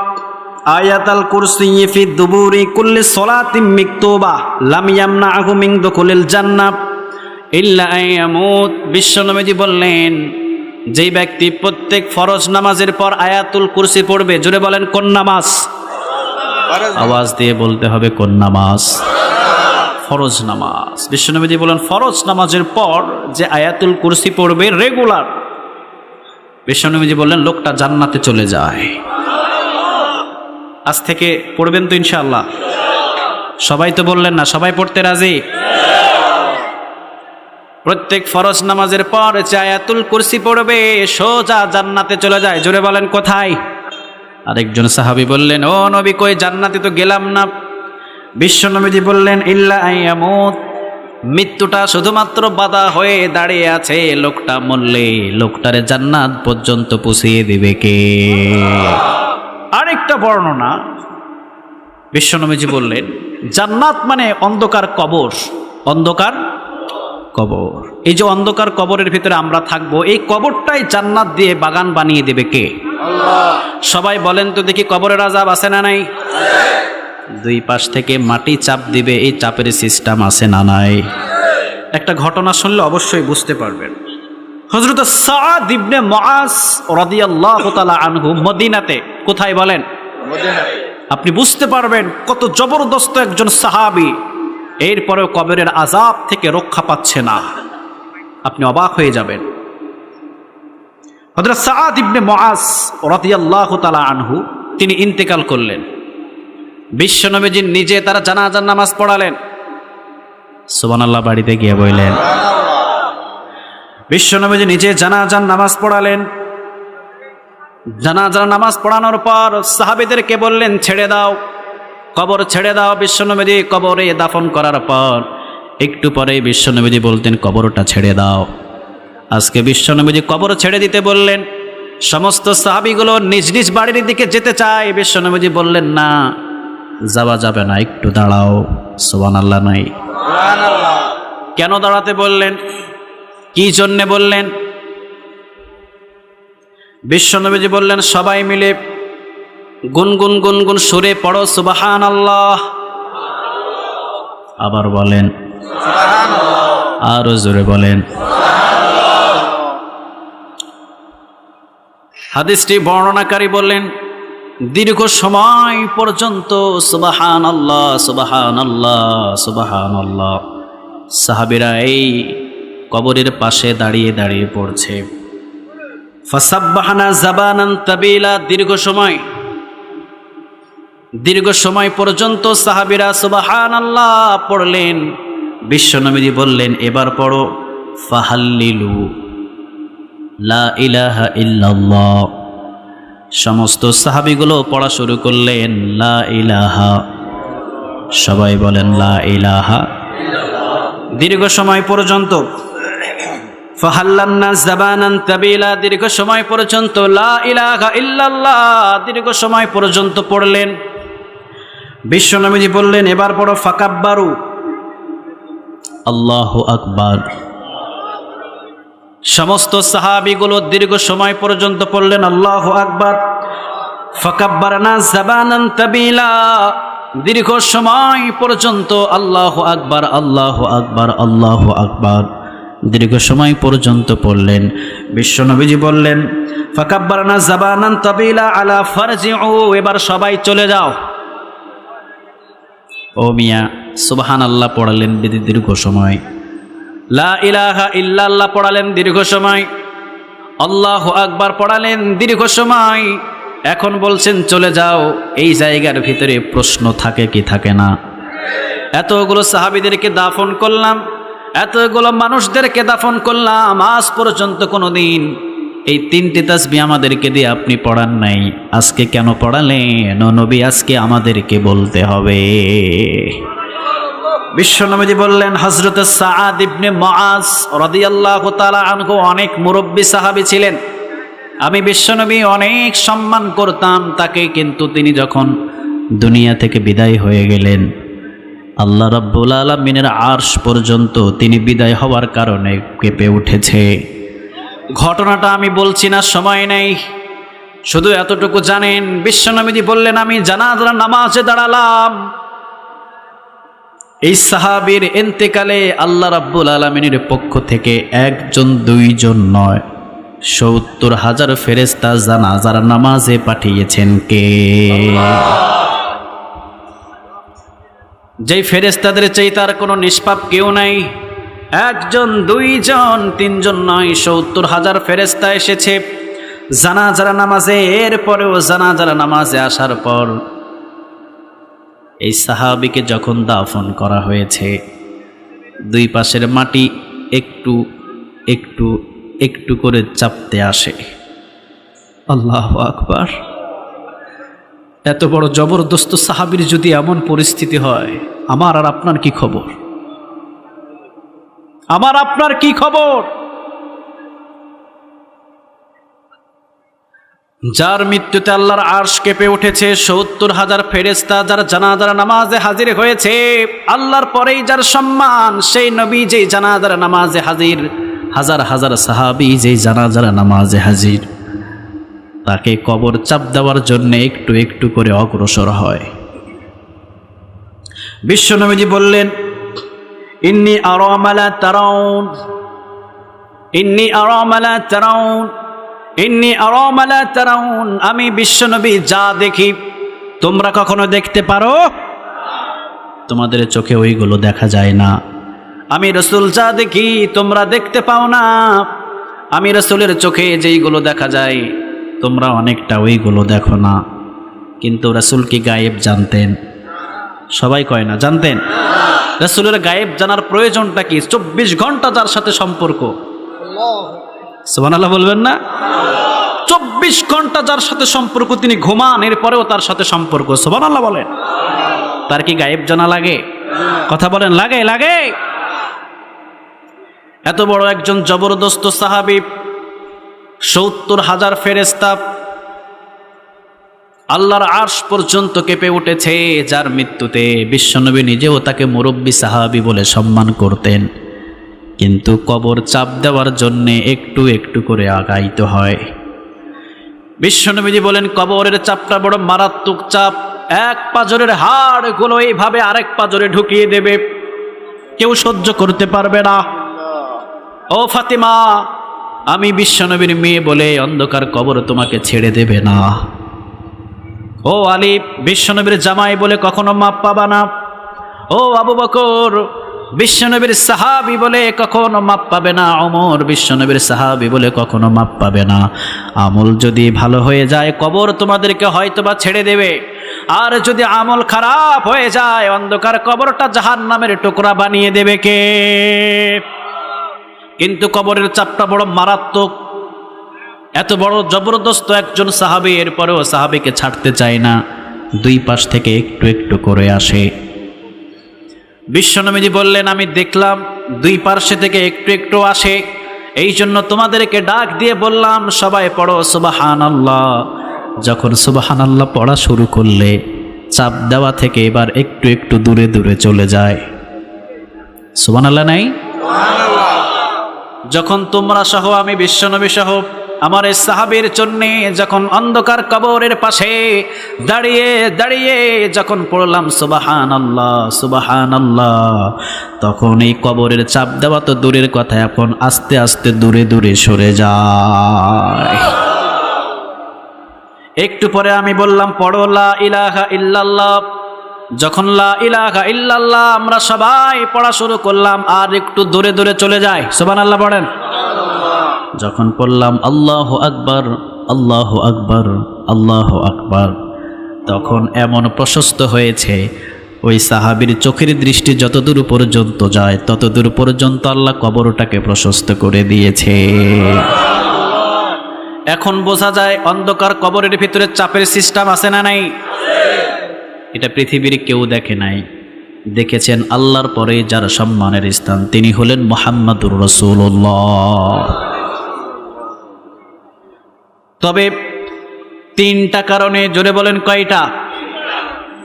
আয়াতাল কুরসি ফি দুবুরি কুল্লি সালাতিন মাকতুবা লাম ইয়ামনাহু মিন দুখুলিল জান্নাহ ইল্লা আইয়ামুত। বিশ্বনবী বললেন, যেই ব্যক্তি প্রত্যেক ফরজ নামাজের পর আয়াতুল কুরসি পড়বে, জোরে বলেন কোন নামাজ? আওয়াজ দিয়ে বলতে হবে কোন নামাজ? ফরজ নামাজ। বিশ্বনবী বলেন, ফরজ নামাজের পর যে আয়াতুল কুরসি পড়বে রেগুলার, বিশ্বনবী বললেন লোকটা জান্নাতে চলে যায়। আজ থেকে পড়বেন তো ইনশাআল্লাহ? সবাই তো বললেন না, সবাই পড়তে রাজি? প্রত্যেক ফরজ নামাজের পর যে আয়াতুল কুরসি পড়বে সোজা জান্নাতে চলে যায়। জোরে বলেন কোথায়? আরেকজন সাহাবী বললেন, ও নবী, কই জান্নাতে তো গেলাম না। বিশ্ব নবীজি বললেন, ইল্লা আইয়ামুত, মৃত্যুটা শুধুমাত্র বাধা হয়ে দাঁড়িয়ে আছে, লোকটা মরলে লোকটারে জান্নাত পর্যন্ত পৌঁছিয়ে দিবে কে? আরেকটা বর্ণনা বিশ্ব নবীজি বললেন, জান্নাত মানে অন্ধকার কবর। অন্ধকার কবর, এই যে অন্ধকার কবরের ভিতরে আমরা থাকবো, এই কবরটাই জান্নাত দিয়ে বাগান বানিয়ে দেবে কে? আল্লাহ। সবাই বলেন তো দেখি, কবরের আযাব আছে না নাই? দুই পাশ থেকে মাটি চাপ দিবে, এই চাপের সিস্টেম আছে না নাই? একটা ঘটনা শুনলে অবশ্যই বুঝতে পারবেন। হযরত সাদ ইবনে মুআজ রাদিয়াল্লাহু তাআলা আনহু মদিনাতে, কোথায় বলেন? মদিনাতে। আপনি বুঝতে পারবেন কত জবরদস্ত একজন সাহাবী, এরপরেও কবরের আযাব থেকে রক্ষা পাচ্ছে না। আপনি অবাক হয়ে যাবেন। হযরত সাদ ইবনে মুআজ রাদিয়াল্লাহু তাআলা আনহু তিনি ইন্তেকাল করলেন। বিশ্বনবীজি নিজে তারা জানাজার নামাজ পড়ালেন। সুবহানাল্লাহ, বাড়িতে গিয়ে বললেন। বিশ্বনবীজি নিজে জানাজার নামাজ পড়ালেন। জানাজার নামাজ পড়ানোর পর সাহাবীদেরকে বললেন, ছেড়ে দাও, কবর ছেড়ে দাও। বিশ্বনবীজি কবরে দাফন করার পর একটু পরে বিশ্বনবীজি বলতেন, কবরটা ছেড়ে দাও। আজকে বিশ্বনবীজি কবর ছেড়ে দিতে বললেন। সমস্ত সাহাবীগুলো নিজ নিজ বাড়ির দিকে যেতে চায়। বিশ্বনবীজি বললেন, না, যাওয়া যাবে না, একটু দাঁড়াও। সুবহানাল্লাহ নাই? কেন দাঁড়াতে বললেন? কি জন্যে বললেন? বিশ্বনবীজি বললেন, সবাই মিলে গুনগুন গুনগুন সুরে পড়ো সুবহানাল্লাহ। আবার বলেন, আরো জোরে বলেন। হাদিসটি বর্ণনাকারী বললেন, দীর্ঘ সময় পর্যন্ত সুবহানাল্লাহ সুবহানাল্লাহ সুবহানাল্লাহ সাহাবীরা এই কবরের পাশে দাঁড়িয়ে দাঁড়িয়ে পড়ছে। ফাসাব্বাহনা যাবানান তাবিলা, দীর্ঘ সময় পর্যন্ত সাহাবীরা সুবহানাল্লাহ পড়লেন। বিশ্বনবী বললেন, এবার পড়ো ফাহাল্লিলু লা ইলাহা ইল্লাল্লাহ। সমস্ত সাহাবীগুলো পড়া শুরু করলেন, লা ইলাহা। সবাই বলেন লা ইলাহা। দীর্ঘ সময় পর্যন্ত ফাহাল্লান্না যাবানান তাবিলা, দীর্ঘ সময় পর্যন্ত লা ইলাহা ইল্লাল্লাহ দীর্ঘ সময় পর্যন্ত পড়লেন। বিশ্বনবীজি বললেন, এবার পড়ো ফাকাব্বারু, আল্লাহু আকবার। সমস্ত সাহাবীগুলো দীর্ঘ সময় পর্যন্ত পড়লেন আল্লাহু আকবার। ফাকাব্বারনা যাবানান তাবিলা, দীর্ঘ সময় পর্যন্ত আল্লাহু আকবার আল্লাহু আকবার আল্লাহু আকবার দীর্ঘ সময় পর্যন্ত পড়লেন। বিশ্বনবীজি বললেন, ফাকাব্বারনা যাবানান তাবিলা আলা ফারজিউ, এবার সবাই চলে যাও। ও মিয়া, সুবহানাল্লাহ পড়ালেন দীর্ঘ সময়, লা ইলাহা ইল্লাল্লাহ পড়ালেন দীর্ঘ সময়, আল্লাহু আকবার পড়ালেন দীর্ঘ সময়, এখন বলছেন চলে যাও। এই জায়গার ভিতরে প্রশ্ন থাকে কি থাকে না? এতগুলো সাহাবীদেরকে দাফন করলাম, এতগুলো মানুষদেরকে দাফন করলাম, আজ পর্যন্ত কোনোদিন এই তিনটি তাসবিহ আমাদেরকে দিয়ে আপনি পড়ান নাই, আজকে কেন পড়ালেন? ও নবী, আজকে আমাদেরকে বলতে হবে। বিশ্বনবী বললেন, হযরত সাআদ ইবনে মুআজ রাদিয়াল্লাহু তাআলা আনহু অনেক মুরব্বী সাহাবী ছিলেন, আমি বিশ্বনবী অনেক সম্মান করতাম তাকে, কিন্তু তিনি যখন দুনিয়া থেকে বিদায় হয়ে গেলেন, আল্লাহ রাব্বুল আলামিনের আরশ পর্যন্ত তিনি বিদায় হওয়ার কারণে কেঁপে উঠেছে। ঘটনাটা আমি বলছি না, সময় নেই, শুধু এতটুকু জানেন, বিশ্বনবী বললেন, আমি জানাজার নামাজে দাঁড়ালাম। এই সাহাবীর ইন্তেকালে আল্লাহ রাব্বুল আলামিনের পক্ষ থেকে একজন দুইজন নয়, ৭০,০০০ ফেরেশতা জানাজার নামাজে পাঠিয়েছেন কে? যেই ফেরেশতাদের চাই তার কোনো নিষ্পাপ কেউ নাই। একজন দুইজন তিনজন নয়, ৭০,০০০ ফেরেশতা এসেছে জানাজার নামাজে। এরপরেও জানাজার নামাজে আসার পর এই সাহাবীকে যখন দাফন করা হয়েছে, দুই পাশের মাটি একটু একটু একটু করে চাপতে আসে। আল্লাহু আকবার। এত বড় জবরদস্ত সাহাবীর যদি এমন পরিস্থিতি হয়, আমার আর আপনার কি খবর? আমার আপনার কি খবর? যার মৃত্যুতে আল্লাহর আরশ কেঁপে উঠেছে, ৭০,০০০ ফেরেশতা যার জানাজার নামাজে হাজির হয়েছে, আল্লাহর পরেই যার সম্মান সেই নবী যেই জানাজার নামাজে হাজির, হাজার হাজার সাহাবী যেই জানাজার নামাজে হাজির, তাকে কবর চাপ দেওয়ার জন্য একটু একটু করে অগ্রসর হয়। বিশ্বনবীজি বললেন, ইন্নী আরা মা লা তারাউন, ইন্নী আরা মা লা তারাউন, ইন্নী আরা মা লা তারাউন। আমি বিশ্বনবী যা দেখি তোমরা কখনো দেখতে পারো? তোমাদের চোখে ওইগুলো দেখা যায় না। আমি রাসূল যা দেখি তোমরা দেখতে পাও না। আমি রাসূলের চোখে যেইগুলো দেখা যায় তোমরা অনেকটা ওইগুলো দেখো না। কিন্তু রাসূল কি গায়েব জানতেন? সবাই কয় না জানতেন। রাসূলের গায়েব জানার প্রয়োজনটা কি? 24 ঘন্টা যার সাথে সম্পর্ক। সুবহানাল্লাহ বলবেন না? 24 ঘন্টা যার সাথে সম্পর্ক, তিনি ঘুমান এরপরেও তার সাথে সম্পর্ক। সুবহানাল্লাহ বলেন। তার কি গায়েব জানা লাগে? কথা বলেন, লাগে? লাগে। এত বড় একজন জবরদস্ত সাহাবী, ৭০,০০০ ফেরেশতা, আল্লাহর আরশ পর্যন্ত কেঁপে উঠেছে যার মৃত্যুতে। বিশ্বনবী নিজেও তাকে মুরব্বী সাহাবী বলে সম্মান করতেন, কিন্তু কবর চাপ দেওয়ার জন্যে একটু একটু করে আগাইতে হয়। বিশ্বনবীজি বলেন, কবরের চাপটা বড় মারাত্মক চাপ। এক পাঁজরের হাড়গুলো এইভাবে আরেক পাঁজরে ঢুকিয়ে দেবে, কেউ সহ্য করতে পারবে না। ও ফাতিমা, আমি বিশ্বনবীর মেয়ে বলে অন্ধকার কবর তোমাকে ছেড়ে দেবে না। ও আলী, বিশ্বনবীর জামাই বলে কখনো মাপ পাবা না। ও আবু বকর, বিশ্বনবীর সাহাবী বলে কখনো মাপ পাবে না। ওমর, বিশ্বনবীর সাহাবী বলে কখনো মাপ পাবে না। আমল যদি ভালো হয়ে যায় কবর তোমাদেরকে হয়তোবা ছেড়ে দেবে, আর যদি আমল খারাপ হয়ে যায় অন্ধকার কবরটা জাহান্নামের টুকরা বানিয়ে দেবে কে? কিন্তু কবরের চাপটা বড় মারাত্মক। এত বড় জবরদস্ত একজন সাহাবী, এরপরেও সাহাবীকে ছাড়তে চায় না, দুই পাশ থেকে একটু একটু করে আসে। বিশ্বনবীজি বললেন, আমি দেখলাম দুই পার্শ্বে থেকে একটু একটু আসে, এই জন্য তোমাদেরকে ডাক দিয়ে বললাম সবাই পড়ো সুবহানাল্লাহ। যখন সুবহানাল্লাহ পড়া শুরু করলে চাপ দেওয়া থেকে এবার একটু একটু দূরে দূরে চলে যায়। সুবহানাল্লাহ নাই? যখন তোমরা সহ আমি বিশ্বনবী সহ আমার এই সাহাবীর জন্যে যখন অন্ধকার কবরের পাশে দাঁড়িয়ে দাঁড়িয়ে যখন পড়লাম সুবহানাল্লাহ সুবহানাল্লাহ, তখন এই কবরের চাপ দেওয়া তো দূরের কথা, এখন আস্তে আস্তে দূরে দূরে সরে যায়। একটু পরে আমি বললাম পড়ো লা ইলাহা ইল্লাল্লাহ। যখন লা ইলাহা ইল্লাল্লাহ আমরা সবাই পড়া শুরু করলাম, আর একটু দূরে দূরে চলে যায়। সুবহানাল্লাহ পড়েন। যখন পড়লাম আল্লাহু আকবার আল্লাহু আকবার আল্লাহু আকবার, তখন এমন প্রশস্ত হয়েছে ওই সাহাবীর চোখের দৃষ্টি যতদূর পর্যন্ত যায় ততদূর পর্যন্ত আল্লাহ কবরটাকে প্রশস্ত করে দিয়েছে। এখন বোঝা যায় অন্ধকার কবরের ভিতরে চাপের সিস্টেম আছে না নাই? এটা পৃথিবীর কেউ দেখে নাই। দেখেছেন আল্লাহর পরে যার সম্মানের স্থান, তিনি হলেন মুহাম্মাদুর রাসূলুল্লাহ। তবে তিনটা কারণে, জোরে বলেন কয়টা?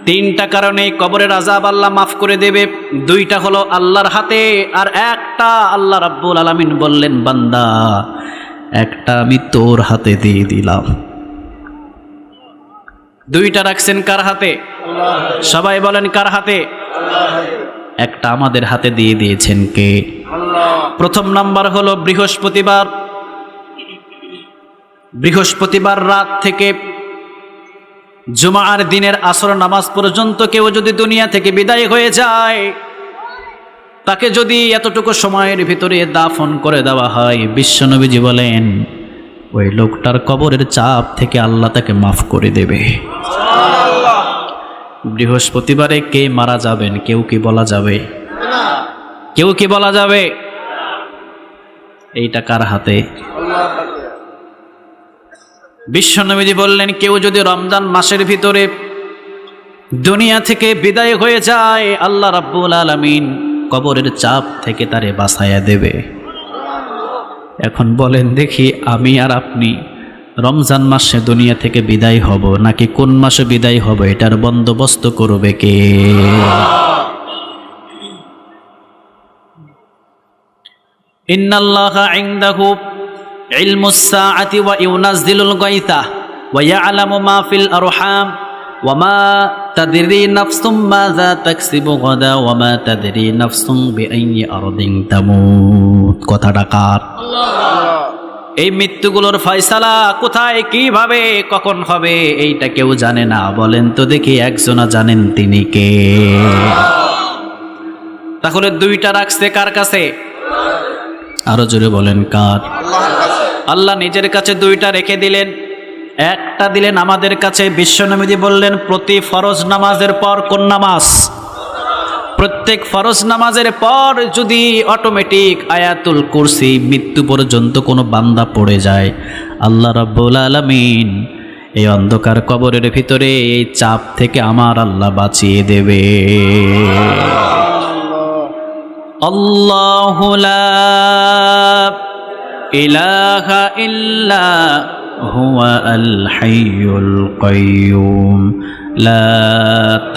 তিনটা কারণে কবরের আযাব আল্লাহ মাফ করে দেবে। দুইটা হলো আল্লাহর হাতে, আর একটা আল্লাহ রাব্বুল আলামিন বললেন, বান্দা একটা আমি তোর হাতে দিয়ে দিলাম। দুইটা রাখছেন কার হাতে? সবাই বলেন কার হাতে? একটা আমাদের হাতে দিয়ে দিয়েছেন কে? প্রথম নাম্বার হলো বৃহস্পতিবার। বৃহস্পতিবার রাত থেকে জুমার দিনের আসর নামাজ পর্যন্ত কেউ যদি দুনিয়া থেকে বিদায় হয়ে যায়, তাকে যদি এতটুকু সময়ের ভিতরে দাফন করে দেওয়া হয়, বিশ্বনবীজি বলেন ওই লোকটার কবরের চাপ থেকে আল্লাহ তাকে মাফ করে দেবে। বৃহস্পতিবারে কে মারা যাবেন কেউ কি বলা যাবে? কেউ কি বলা যাবে? এইটা কার হাতে? বিশ্বনবীজি বললেন, কেউ যদি রমজান মাসের ভিতরে দুনিয়া থেকে বিদায় হয়ে যায়, আল্লাহ রাব্বুল আলামিন কবরের চাপ থেকে তারে বাঁচাইয়া দেবে। এখন বলেন দেখি, আমি আর আপনি রমজান মাসে দুনিয়া থেকে বিদায় হব নাকি কোন মাসে বিদায় হব, এটার বন্দোবস্ত করবে কে? ইন্নাল্লাহা ইনদাহু ইলমুস সাআতি ওয়া ইউনাজ্জিলুল গায়থা ওয়া ইয়ালামু মা ফিল আরহাম ওয়া মা তাদরি নাফসুম মাযা তাকসিবু গাদা ওয়া মা তাদরি নাফসুম বিআইয়ি আরদিন তামুত। কথাটা কার? এই মৃত্যুগুলোর ফয়সালা কোথায়, কিভাবে, কখন হবে, এইটা কেউ জানে না। বলেন তো দেখি, একজনা জানেন, তিনি কে? তাহলে দুইটা রাখছে কার কাছে? আরো জোরে বলেন, কার? আল্লাহ নিজের কাছে দুইটা রেখে দিলেন, একটা দিলেন আমাদের কাছে। বিশ্বনবী বললেন, প্রতি ফরজ নামাজের পর কোন নামাজ? প্রত্যেক ফরজ নামাজের পর যদি অটোমেটিক আয়াতুল কুরসি মৃত্যু পর্যন্ত কোনো বান্দা পড়ে যায়, আল্লাহ রাব্বুল আলামিন এই অন্ধকার কবরের ভিতরে এই চাপ থেকে আমার আল্লাহ বাঁচিয়ে দেবে। আল্লাহু লা ইলাহা ইল্লা হুয়া আল হাইয়ুল কাইয়ুম লা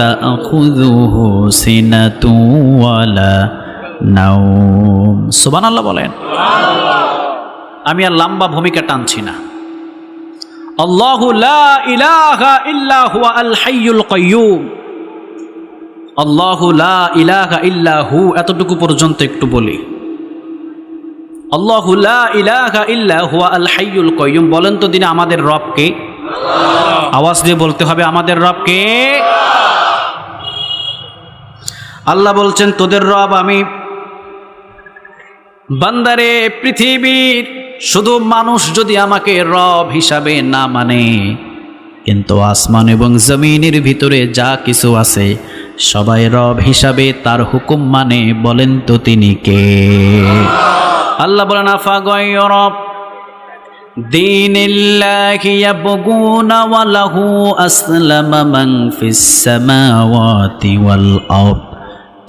তাখুযুহু সিনাতু ওয়ালা নাওম। সুবহানাল্লাহ বলেন। আমি আর লম্বা ভূমিকা টানছি না। আল্লাহু লা ইলাহা ইল্লা হুয়া আল হাইয়ুল কাইয়ুম। আল্লাহু লা ইলাহা ইল্লা হু, এতটুকু পর্যন্ত একটু বলি। আল্লাহু লা ইলাহা ইল্লা হুয়া আল হাইয়ুল কাইয়ুম। বলেন তো দিনে আমাদের রব কে? আওয়াজ দিয়ে বলতে হবে, আমাদের রব কে? আল্লাহ বলছেন, তোদের রব আমি। বান্দারে, পৃথিবীর শুধু মানুষ যদি আমাকে রব হিসাবে না মানে, কিন্তু আসমান এবং জমিনের ভিতরে যা কিছু আছে সবাই রব হিসাবে তার হুকুম মানে। বলেন তো তিনি কে? আল্লাহ বলেন, আফা গায়রা দীনিল্লাহি ইয়াবগুনা ওয়া লাহু আসলামা মান ফিস সামাওয়াতি ওয়াল আরদ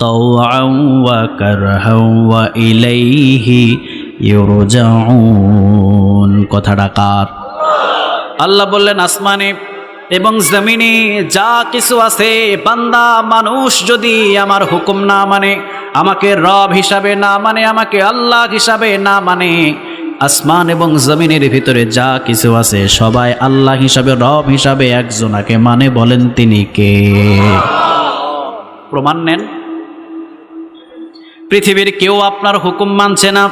তাওআন ওয়া কারহান ওয়া ইলাইহি ইউরজাউন। কথাটা কার? আল্লাহ বললেন, আসমানে এবং জমিনে যা কিছু আছে, বান্দা মানুষ যদি আমার হুকুম না মানে, আমাকে রব হিসাবে না মানে, আমাকে আল্লাহ হিসাবে না মানে, আসমান এবং জমিনের ভিতরে যা কিছু আছে সবাই আল্লাহ হিসাবে, রব হিসাবে একজনাকে মানে। বলেন তিনি কে? প্রমাণ নেন। পৃথিবীর কেউ আপনার হুকুম মানছে না।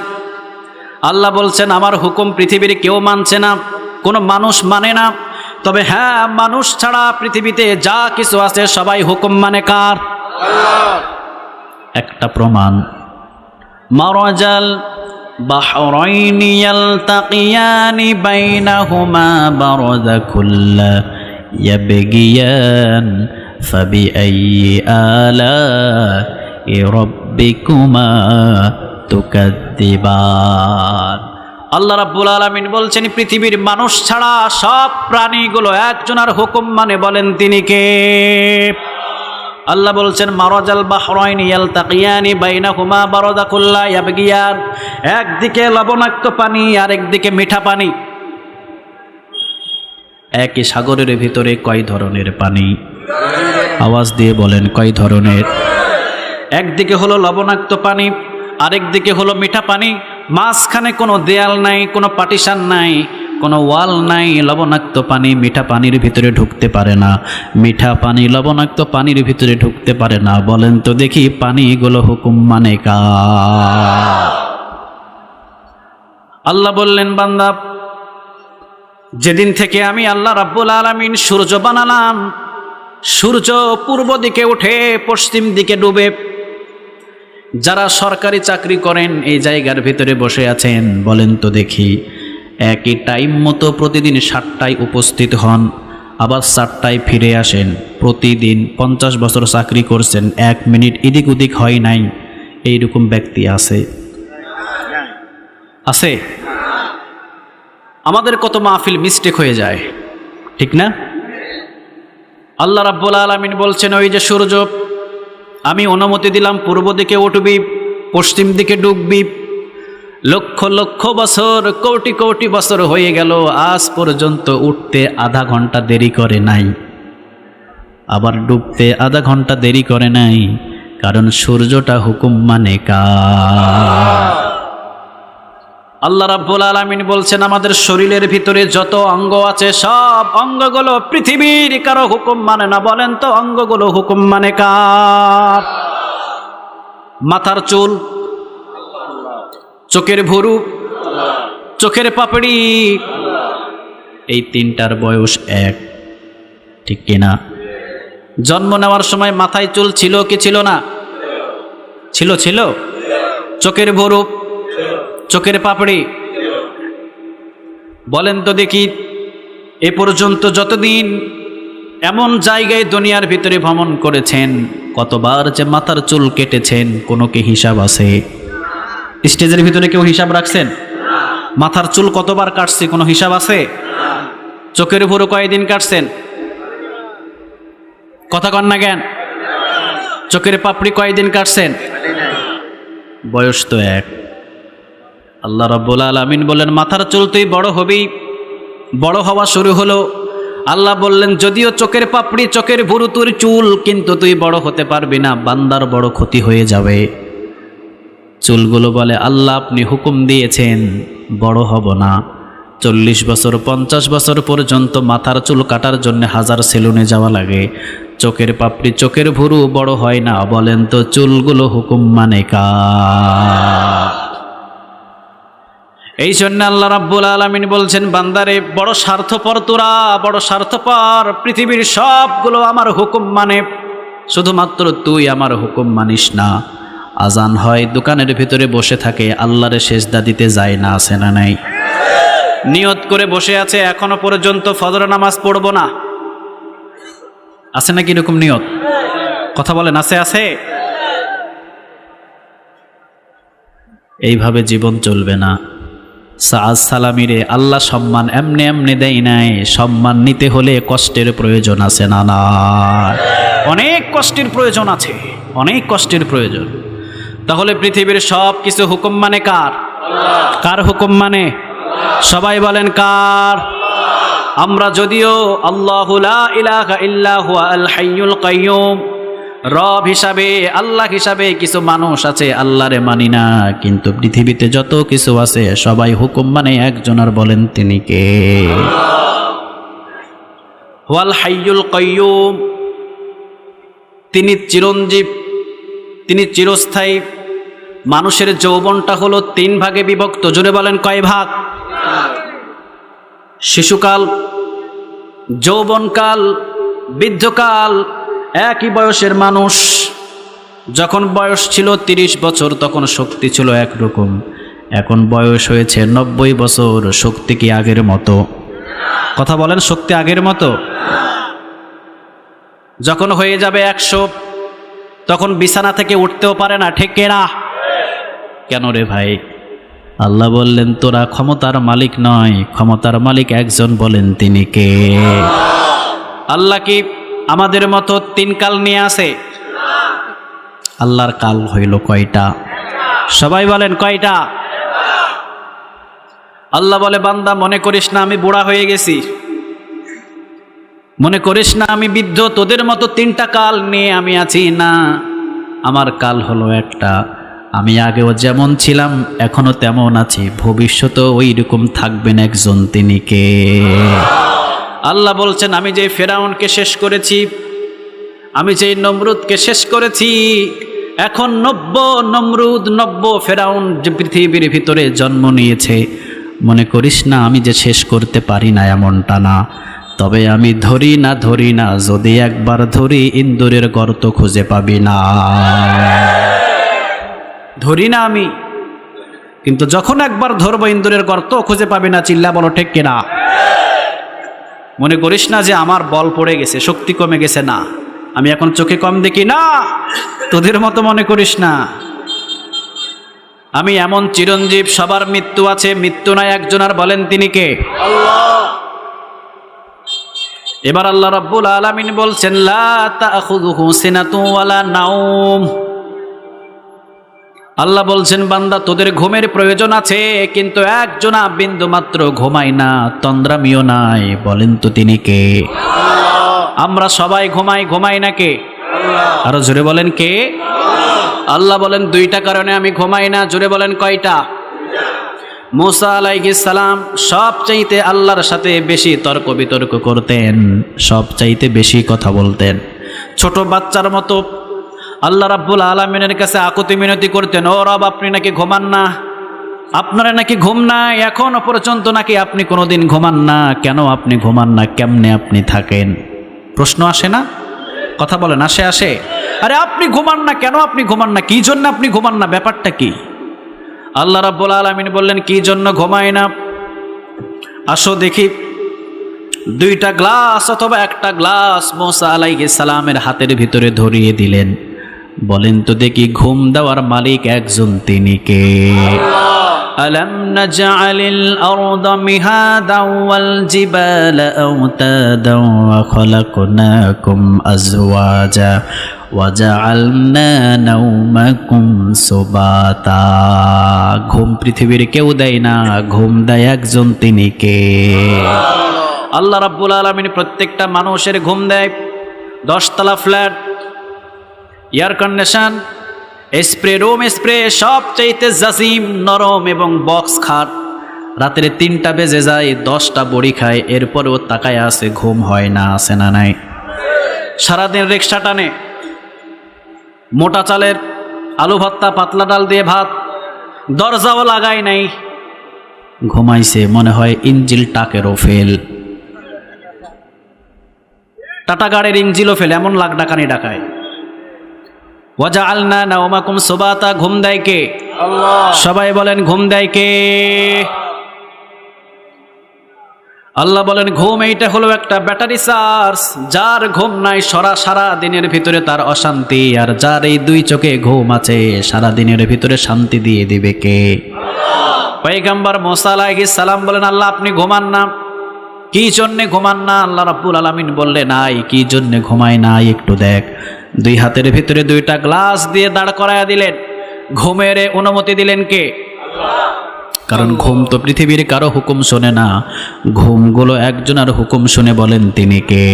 আল্লাহ বলছেন, আমার হুকুম পৃথিবীর কেউ মানছে না, কোনো মানুষ মানে না। তবে হ্যাঁ, মানুষ ছাড়া পৃথিবীতে যা কিছু আছে সবাই হুকুম মানে কার? একটা প্রমাণ, মারাজাল বাহরাইনি ইয়ালতাকিয়ানি বাইনাহুমা বারাযাকুল্লা ইয়াবগিয়ান ফাবিআইয়ি আলা'i রাব্বিকুমা তুকাদ্দিবান। আল্লাহ রাব্বুল আলামিন বলছেন, পৃথিবীর মানুষ ছাড়া সব প্রাণীগুলো একজনের হুকুম মানে। বলেন তিনি কে? আল্লাহ বলছেন, মারাজাল বাহরাইনি ইয়ালতাকিয়ানি বাইনাহুমা বারাযাকুল্লা ইয়াবগিয়ান। একদিকে লবণাক্ত পানি, আরেকদিকে মিঠা পানি। একই সাগরের ভিতরে কয় ধরনের পানি? আওয়াজ দিয়ে বলেন, কয় ধরনের? একদিকে হলো লবণাক্ত পানি, আরেকদিকে হলো মিঠা পানি। মাঝখানে কোনো দেয়াল নাই, কোনো পার্টিশন নাই, কোনো ওয়াল নাই। লবণাক্ত পানি মিঠা পানির ভিতরে ঢুকতে পারে না, মিঠা পানি লবণাক্ত পানির ভিতরে ঢুকতে পারে না। বলেন তো দেখি, পানিগুলো হুকুম মানে কার? আল্লাহ বললেন, বান্দা, যেদিন থেকে আমি আল্লাহ রাব্বুল আলামিন সূর্য বানালাম, সূর্য পূর্ব দিকে উঠে পশ্চিম দিকে ডুবে। যারা সরকারি চাকরি করেন এই জায়গার ভিতরে বসে আছেন, বলেন তো দেখি, একই টাইম মতো প্রতিদিন 7টায় উপস্থিত হন, আবার 7টায় ফিরে আসেন। প্রতিদিন 50 বছর চাকরি করছেন, 1 মিনিট এদিক ওদিক হয় নাই, এইরকম ব্যক্তি আছে? আছে? আমাদের কত মাহফিল মিস্টেক হয়ে যায়, ঠিক না? আল্লাহ রাব্বুল আলামিন বলছেন, ওই যে সূর্য আমি অনুমতি দিলাম পূর্ব দিকে উঠবি, পশ্চিম দিকে ডুববি, লক্ষ লক্ষ বছর, কোটি কোটি বছর হয়ে গেল, আজ পর্যন্ত উঠতে আধা ঘন্টা দেরি করে নাই, আবার ডুবতে আধা ঘন্টা দেরি করে নাই, কারণ সূর্যটা হুকুম মানে কার? আল্লাহ রাব্বুল আলামিন বলছেন, আমাদের শরীরের ভিতরে যত অঙ্গ আছে সব অঙ্গগুলো পৃথিবীর কারো হুকুম মানে না। বলেন তো অঙ্গগুলো হুকুম মানে কার? মাথার চুল, চোখের ভুরু, চোখের পাপড়ি, এই তিনটার বয়স এক, ঠিক কিনা? জন্ম নেওয়ার সময় মাথায় চুল ছিল কি ছিল না? ছিল, ছিল। চোখের ভুরু, চোখের পাপড়ি, বলেন তো দেখি এ পর্যন্ত যতদিন এমন জায়গায় দুনিয়ার ভিতরে ভ্রমণ করেছেন, কতবার যে মাথার চুল কেটেছেন, কোনো কি হিসাব আছে? স্টেজের ভিতরে কেউ হিসাব রাখছেন? মাথার চুল কতবার কাটছি, কোনো হিসাব আছে? চোখের ভুরু কয়দিন কাটছেন? কথা কন না জ্ঞান? চোখের পাপড়ি কয়দিন কাটছেন? বয়স তো এক। আল্লাহ রাব্বুল আলামিন বললেন, মাথার চুল তুই বড় হবি। বড় হওয়া শুরু হলো। আল্লাহ বললেন, যদিও চোখের পাপড়ি, চোখের ভুরু তোর চুল, কিন্তু তুই বড় হতে পারবি না, বান্দার বড় ক্ষতি হয়ে যাবে। চুলগুলো বলে, আল্লাহ আপনি হুকুম দিয়েছেন বড় হব না। 40 বছর 50 বছর পর্যন্ত মাথার চুল কাটার জন্য 1000 সেলুনে যাওয়া লাগে, চোখের পাপড়ি, চোখের ভুরু বড় হয় না। বলেন তো চুলগুলো হুকুম মানে কার? এই জন্য আল্লাহ রাব্বুল আলামিন বলছেন, বান্দারে বড় স্বার্থপর তোরা, বড় স্বার্থপর। পৃথিবীর সবগুলো আমার হুকুম মানে, শুধুমাত্র তুই আমার হুকুম মানিস না। আজান হয়, দোকানের ভিতরে বসে থাকে, আল্লাহরে সেজদা দিতে যায় না, আছে না নাই? নিয়ত করে বসে আছে, এখনো পর্যন্ত ফজর নামাজ পড়বো না, আছে নাকি এরকম নিয়ত? কথা বলেন, আছে? আছে। এইভাবে জীবন চলবে না। সাআদ সালামিরে আল্লাহ সম্মান এমনি এমনি দেয় নাই। সম্মান নিতে হলে কষ্টের প্রয়োজন আছে না? না, অনেক কষ্টের প্রয়োজন আছে, অনেক কষ্টের প্রয়োজন। তাহলে পৃথিবীর সব কিছু হুকুম মানে কার? কার হুকুম মানে? সবাই বলেন কার? আমরা যদিও আল্লাহু লা ইলাহা ইল্লা হুয়া আল হাইয়ুল কাইয়ুম, রব হিসাবে, আল্লাহ হিসাবে কিছু মানুষ আছে, আল্লাহরে মানি না, কিন্তু পৃথিবীতে যত কিছু আছে সবাই হুকুম মানে একজনের। বলেন তিনি কে? হুয়াল হাইয়ুল কাইয়ুম, তিনি চিরঞ্জীব, তিনি চিরস্থায়ী। মানুষের যৌবনটা হলো 3 ভাগে বিভক্ত। জোরে বলেন কয় ভাগ? শিশুকাল, যৌবনকাল, বৃদ্ধকাল। একই বয়সের মানুষ। যখন বয়স ছিল 30 বছর তখন শক্তি ছিল একরকম, এখন বয়স হয়েছে 90 বছর, শক্তি কি আগের মতো? কথা বলেন, শক্তি আগের মতো? যখন হয়ে যাবে 100 তখন বিছানা থেকে উঠতেও পারে না, ঠিক না? কেন রে ভাই? আল্লাহ বললেন, তোরা ক্ষমতার মালিক নয়, ক্ষমতার মালিক একজন। বলেন তিনি কে? আল্লাহ কি আমাদের মতো 3 কাল নিয়ে আসে? আল্লাহর কাল হইল কয়টা? সবাই বলেন কয়টা? আল্লাহ বলে, বান্দা মনে করিস না আমি বুড়া হয়ে গেছি, মনে করিস না আমি বৃদ্ধ, তোদের মতো 3টা কাল নিয়ে আমি আছি না। আমার কাল হলো একটা। আমি আগেও যেমন ছিলাম এখনো তেমন আছি, ভবিষ্যতেও ওই রকম থাকবেন একজন। তিনি কে? আল্লাহ বলছেন, আমি যে ফেরাউনকে শেষ করেছি, আমি যে নমরুদকে শেষ করেছি, এখন 90 নমরুদ, 90 ফেরাউন যে পৃথিবীর ভিতরে জন্ম নিয়েছে। মনে করিস না আমি যে শেষ করতে পারি না, এমনটা না। তবে আমি ধরি না, ধরি না, যদি একবার ধরি ইন্দুরের গর্ত খুঁজে পাবি না। ধরি না আমি, কিন্তু যখন একবার ধরবো ইন্দুরের গর্ত খুঁজে পাবি না। চিল্লা বলো ঠিক কিনা? মনে করিস না যে আমার বল পড়ে গেছে, শক্তি কমে গেছে, না। আমি এখন চোখে কম দেখি না, তোদের মতো মনে করিস না। আমি এমন চিরঞ্জীব, সবার মৃত্যু আছে, মৃত্যু নাই একজন, আর বলেন তিনি কে? এবার আল্লাহ রাব্বুল আলামিন বলছেন লা তাখুযুহু সিনাতু ওয়ালা নাওম। আল্লাহ বলছেন বান্দা তোদের ঘুমের প্রয়োজন আছে, কিন্তু একজনা বিন্দু মাত্র ঘুমায় না, তন্দ্রামিও নাই। বলেন তো তিনি কে? আমরা সবাই ঘুমাই না কে? আরো জোরে বলেন কে? আল্লাহ বলেন দুইটা কারণে আমি ঘুমাই না। জোরে বলেন কয়টা? মূসা আলাইহিস সালাম সবচাইতে আল্লাহর সাথে বেশি তর্ক বিতর্ক করতেন, সবচাইতে বেশি কথা বলতেন। ছোট বাচ্চার মতো আল্লাহ রাব্বুল আলামিনের কাছে আকুতি মিনতি করতেন, ও রব আপনি নাকি ঘুমান না, আপনারা নাকি ঘুম নাই এখনো পর্যন্ত, নাকি আপনি কোনোদিন ঘুমান না? কেন আপনি ঘুমান না? কেমনে আপনি থাকেন? প্রশ্ন আসে না? কথা বলেন, আসে? আরে আপনি ঘুমান না কেন? আপনি ঘুমান না, কি জন্য আপনি ঘুমান না? ব্যাপারটা কি? আল্লাহ রাব্বুল আলামিন বললেন কি জন্য ঘুমায় না? আসো দেখি। দুইটা গ্লাস অথবা একটা গ্লাস মূসা আলাইহিস সালামের হাতের ভিতরে ধরিয়ে দিলেন। বলেন তো দেখি ঘুম দেওয়ার মালিক একজন, তিনি কে? আলাম নাজআলিল আরদা মিহাদাও ওয়াল জিবালা আওতাদাও ওয়া খালাকনাকুম আজওয়াজা ওয়া জাআলনা নাওমাকুম সুবাতা। ঘুম পৃথিবীর কেউ দেয় না, ঘুম দেয় একজন, তিনি কে? আল্লাহ রাব্বুল আলামিন প্রত্যেকটা মানুষের ঘুম দেয়। 10 তলা flat, air condition, spray room, spray সবচাইতে জাসিম নরম এবং বক্স খাট। রাত্রে 3টা বেজে যায়, 10টা বড়ি খায়, এরপরেও তাকায় আছে, ঘুম হয় না। আছে না নাই? সারাদিন রিক্সা টানে, মোটা চালের আলু ভর্তা, পাতলা ডাল দিয়ে ভাত, দরজাও লাগায় নাই, ঘুমাইছে। মনে হয় ইঞ্জিল টাকেরও ফেল, টাটা গাড়ির ইঞ্জিলও ফেল, এমন লাখ ডাকানি ডাকায়। ওয়াজআলনা নাওমাকুম সুবাতা। ঘুম দেয় কে? আল্লাহ। সবাই বলেন ঘুম দেয় কে? আল্লাহ বলেন ঘুম এইটা হলো একটা ব্যাটারি চার্জ। যার ঘুম নাই সারা দিনের ভিতরে তার অশান্তি, আর যার এই 2 চোখে ঘুম আছে সারা দিনের ভিতরে শান্তি দিয়ে দিবে কে? পয়গম্বর মূসা আলাইহিস সালাম বলেন আল্লাহ আপনি ঘুমান না, কি জন্য ঘুমান না? আল্লাহ রাব্বুল আলামিন বললেন নাই, কি জন্য ঘুমায় নাই একটু দেখ। 2 হাতের ভিতরে 2টা গ্লাস দিয়ে দাঁড় করায়া দিলেন। ঘুমের অনুমতি দিলেন কে? কারণ ঘুম তো পৃথিবীর কারো হুকুম শোনে না, ঘুমগুলো একজনের হুকুম শুনে। বলেন তিনি কে?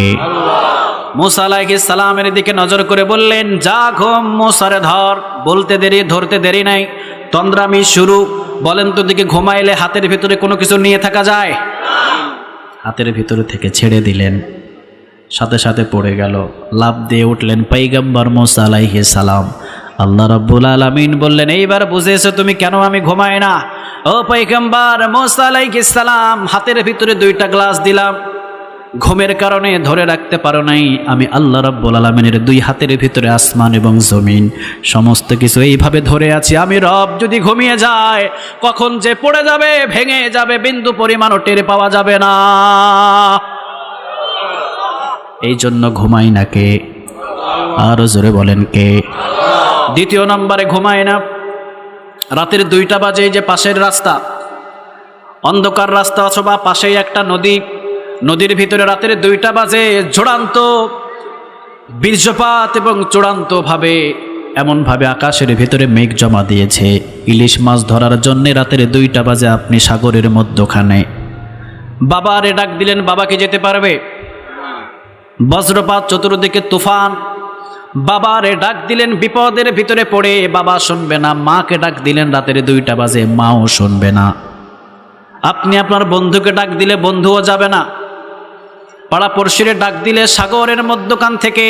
মূসা আলাইহিস সালামের দিকে নজর করে বললেন যা ঘুম মূসারে ধর। বলতে দেরি, ধরতে দেরি নাই, তন্দ্রামি শুরু। বলেন তো দিকে ঘুমাইলে হাতের ভিতরে কোনো কিছু নিয়ে থাকা যায়? হাতের ভিতরে থেকে ছেড়ে দিলেন, সাথে সাথে পড়ে গেল, লাফ দিয়ে উঠলেন পয়গম্বর মূসা আলাইহিস সালাম। আল্লাহ রাব্বুল আলামিন বললেন এইবার বুঝেছো তুমি কেন আমি ঘুমাই না? ও পয়গম্বর মূসা আলাইহিস সালাম, হাতের ভিতরে 2টা গ্লাস দিলাম, ঘুমের কারণে ধরে রাখতে পারো নাই। আমি আল্লাহ রাব্বুল আলামিনের 2 হাতের ভিতরে আসমান এবং জমিন সমস্ত কিছু এইভাবে ধরে আছি। আমি রব যদি ঘুমিয়ে যায় কখন যে পড়ে যাবে, ভেঙে যাবে, বিন্দু পরিমাণও টের পাওয়া যাবে না। এই জন্য ঘুমাই না কে? আরো জোরে বলেন কে? দ্বিতীয় নম্বরে ঘুমায় না রাতের 2টা বাজে, যে পাশের রাস্তা, অন্ধকার রাস্তা, অথবা পাশেই একটা নদী, নদীর ভিতরে রাতের 2টা বাজে, চূড়ান্ত বীর্যপাত এবং চূড়ান্তভাবে এমনভাবে আকাশের ভিতরে মেঘ জমা দিয়েছে, ইলিশ মাছ ধরার জন্য রাতের 2টা বাজে আপনি সাগরের মধ্যখানে। বাবারে ডাক দিলেন, বাবা কি যেতে পারবে? বজ্রপাত, চতুর্দিকে তুফান। বাবারে ডাক দিলেন, বিপদের ভিতরে পড়ে, বাবা শুনবে না। মাকে ডাক দিলেন রাতের 2টা বাজে, মাও শুনবে না। আপনি আপনার বন্ধুকে ডাক দিলে বন্ধুও যাবে না। পাড়া পড়শিরে ডাক দিলে সাগরের মধ্যখান থেকে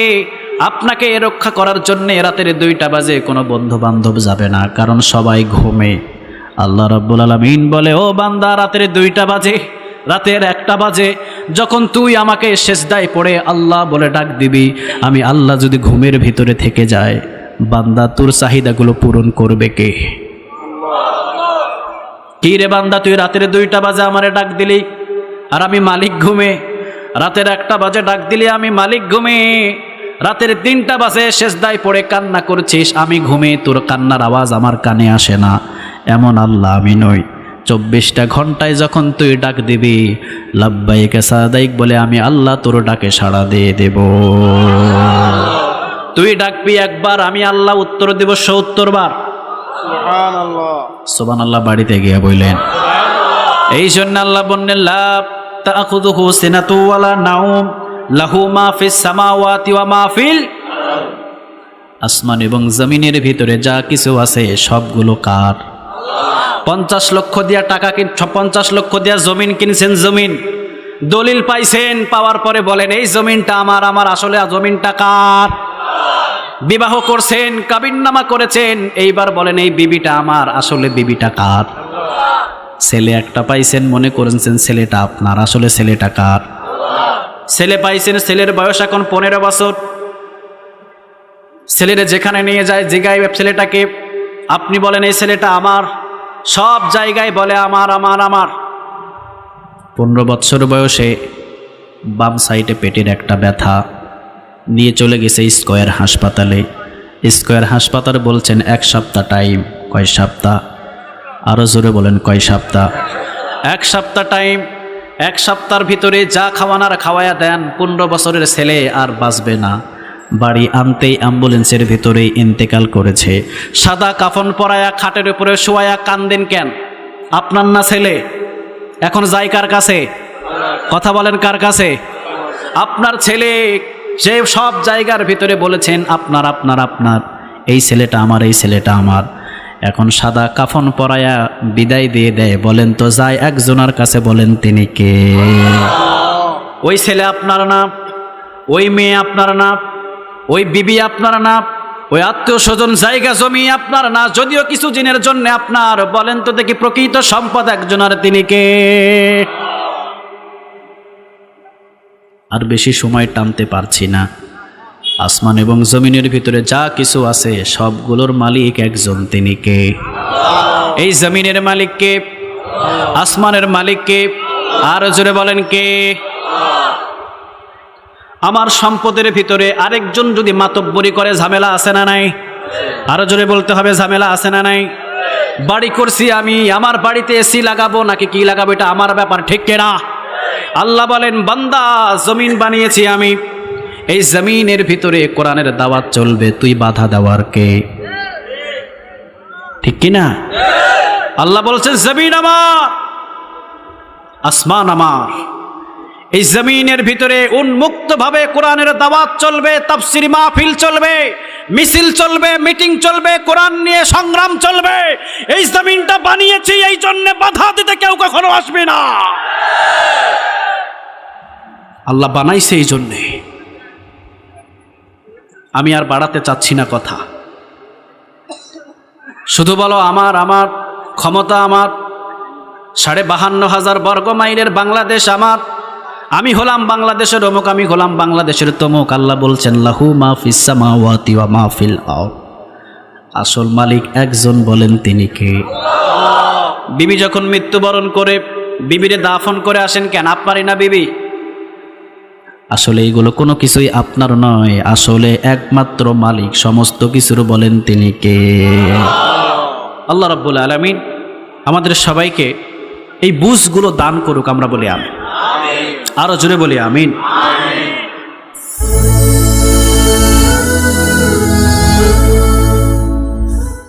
আপনাকে রক্ষা করার জন্য রাতের 2টা বাজে কোনো বন্ধু বান্ধব যাবে না, কারণ সবাই ঘুমে। আল্লাহ রাব্বুল আলামিন বলে ও বান্দা, রাতের 2টা বাজে, রাতের 1টা বাজে, যখন তুই আমাকে সেজদায় পড়ে আল্লাহ বলে ডাক দিবি, আমি আল্লাহ যদি ঘুমের ভিতরে থেকে যায়, বান্দা তোর চাহিদাগুলো পূরণ করবে কে? কি রে বান্দা, তুই রাতের 2টা বাজে আমারে ডাক দিলি আর আমি মালিক ঘুমে, রাতের 1টা বাজে ডাক দিলি আমি মালিক ঘুমে, রাতের 3টা বাজে সেজদায় পড়ে কান্না করছিস আমি ঘুমে, তোর কান্নার আওয়াজ আমার কানে আসে না। এমন আল্লাহ আমি নই। 24টা ঘন্টায় যখন তুই ডাক দিবি লাব্বাইক সাদাইক বলে আমি আল্লাহ তোর ডাকে সাড়া দিয়ে দেব। তুই ডাকবি একবার, আমি আল্লাহ উত্তর দেব 70 বার। সুবহানাল্লাহ। সুবহানাল্লাহ বাড়িতে গিয়ে বললেন। এই জন্য আল্লাহ বললেন লা তাখুযুহু সিনাতু ওয়ালা নাওম লাহু মা ফিস সামাওয়াতি ওয়া মা ফিল, আসমান এবং জমিনের ভিতরে যা কিছু আছে সবগুলো কার? 50 লক্ষ দিয়া টাকা 50 লক্ষ দিয়া জমিন কিনছেন, জমিন দলিল পাইছেন, পাওয়ার পরে বলেন এই জমিনটা আমার, আমার আসলে জমিনটা কার? বিবাহ করছেন, কাবিননামা করেছেন, এইবার বলেন এই বিবিটা আমার, আসলে বিবিটা কার? ছেলে একটা পাইছেন, মনে করেছেন ছেলেটা আপনার, আসলে ছেলেটা কার? ছেলে পাইছেন, ছেলের বয়স এখন 15 বছর, ছেলেরা যেখানে নিয়ে যায় জিগায় ছেলেটাকে, আপনি বলেন এই ছেলেটা আমার, সব জায়গায় বলে আমার আমার আমার। 15 বছর বয়সে বাম সাইডে পেটের একটা ব্যথা নিয়ে চলে গেছে স্কয়ার হাসপাতালে। স্কয়ার হাসপাতাল বলছেন 1 সপ্তাহ টাইম। কয় সপ্তাহ? আরো জোরে বলেন কয় সপ্তাহ? 1 সপ্তাহ টাইম। 1 সপ্তাহের ভিতরে যা খাওয়ানার খাওয়ায়া দেন, 15 বছরের ছেলে আর বাঁচবে না। বাড়ি আনতেই অ্যাম্বুলেন্সের ভিতরেই ইন্তেকাল করেছে। সাদা কাফন পরায়া খাটের উপরে শোয়ায়া কান্দেন কেন? আপনার না ছেলে? এখন যাই কার কাছে? কথা বলেন কার কাছে? আপনার ছেলে, যে সব জায়গার ভিতরে বলেছেন আপনার আপনার আপনার, এই ছেলেটা আমার, এই ছেলেটা আমার। এখন সাদা কাফন পরায়া বিদায় দিয়ে দেয়। বলেন তো যাই একজনের কাছে, বলেন তিনি কে? ওই ছেলে আপনার না, ওই মেয়ে আপনার না, ওই বিবি আপনার না, ওই আত্মীয় স্বজন জায়গা জমি আপনার না, যদিও কিছু দিনের জন্য আপনার। বলেন তো দেখি প্রকৃত সম্পদ একজনের, তিনি কে? আর বেশি সময় টানতে পারছি না। আসমান এবং জমিনের ভিতরে যা কিছু আছে সবগুলোর মালিক একজন, তিনি কে? এই জমিনের মালিক কে? আসমানের মালিক কে? আর জোরে বলেন কে? আমার সম্পদের ভিতরে আরেকজন যদি মাতব্বরি করে, ঝামেলা আছে না নাই? আরো জোরে বলতে হবে, ঝামেলা আছে না নাই? বাড়ি করছি আমি, আমার বাড়িতে এসি লাগাবো নাকি কি লাগাবো এটা আমার ব্যাপার, ঠিক কিনা? আল্লাহ বলেন বান্দা জমিন বানিয়েছি আমি, এই জমিনের ভিতরে কোরআনের দাওয়াত চলবে, তুই বাধা দেওয়ার কে? ঠিক কিনা? আল্লাহ বলছেন জমিন আমার, আসমান আমার। এই জমিনের ভিতরে উন্মুক্ত ভাবে কোরআনের দাওয়াত চলবে, তাফসীর মাহফিল চলবে, মিছিল চলবে, মিটিং চলবে, কোরআন নিয়ে সংগ্রাম চলবে। এই জমিনটা বানিয়েছি, এই জন্য বাধা দিতে কেউ কখনো আসবে না। আল্লাহ বানাইছে এই জন্যে। আমি আর বাড়াতে চাচ্ছি না কথা, শুধু বলো আমার, আমার ক্ষমতা আমার, 52,500 বর্গ মাইলের বাংলাদেশ আমার, আমি হলাম বাংলাদেশের অমুক, আমি হলাম বাংলাদেশের তমুক। আল্লাহ বলছেন লাহু মা ফিস সামাওয়াতি ওয়া মা ফিল আরদ, আসল মালিক একজন, বলেন তিনি কে? বিবি যখন মৃত্যুবরণ করে বিবিরে দাফন করে আসেন কেন? আপনারই না বিবি? আসলে এইগুলো কোনো কিছুই আপনার নয়, আসলে একমাত্র মালিক সমস্ত কিছুর, বলেন তিনি কে? আল্লাহ রাব্বুল আলামিন আমাদের সবাইকে এই বুঝগুলো দান করুক, আমরা বলি আমিন। আরো জোরে বলি আমিন।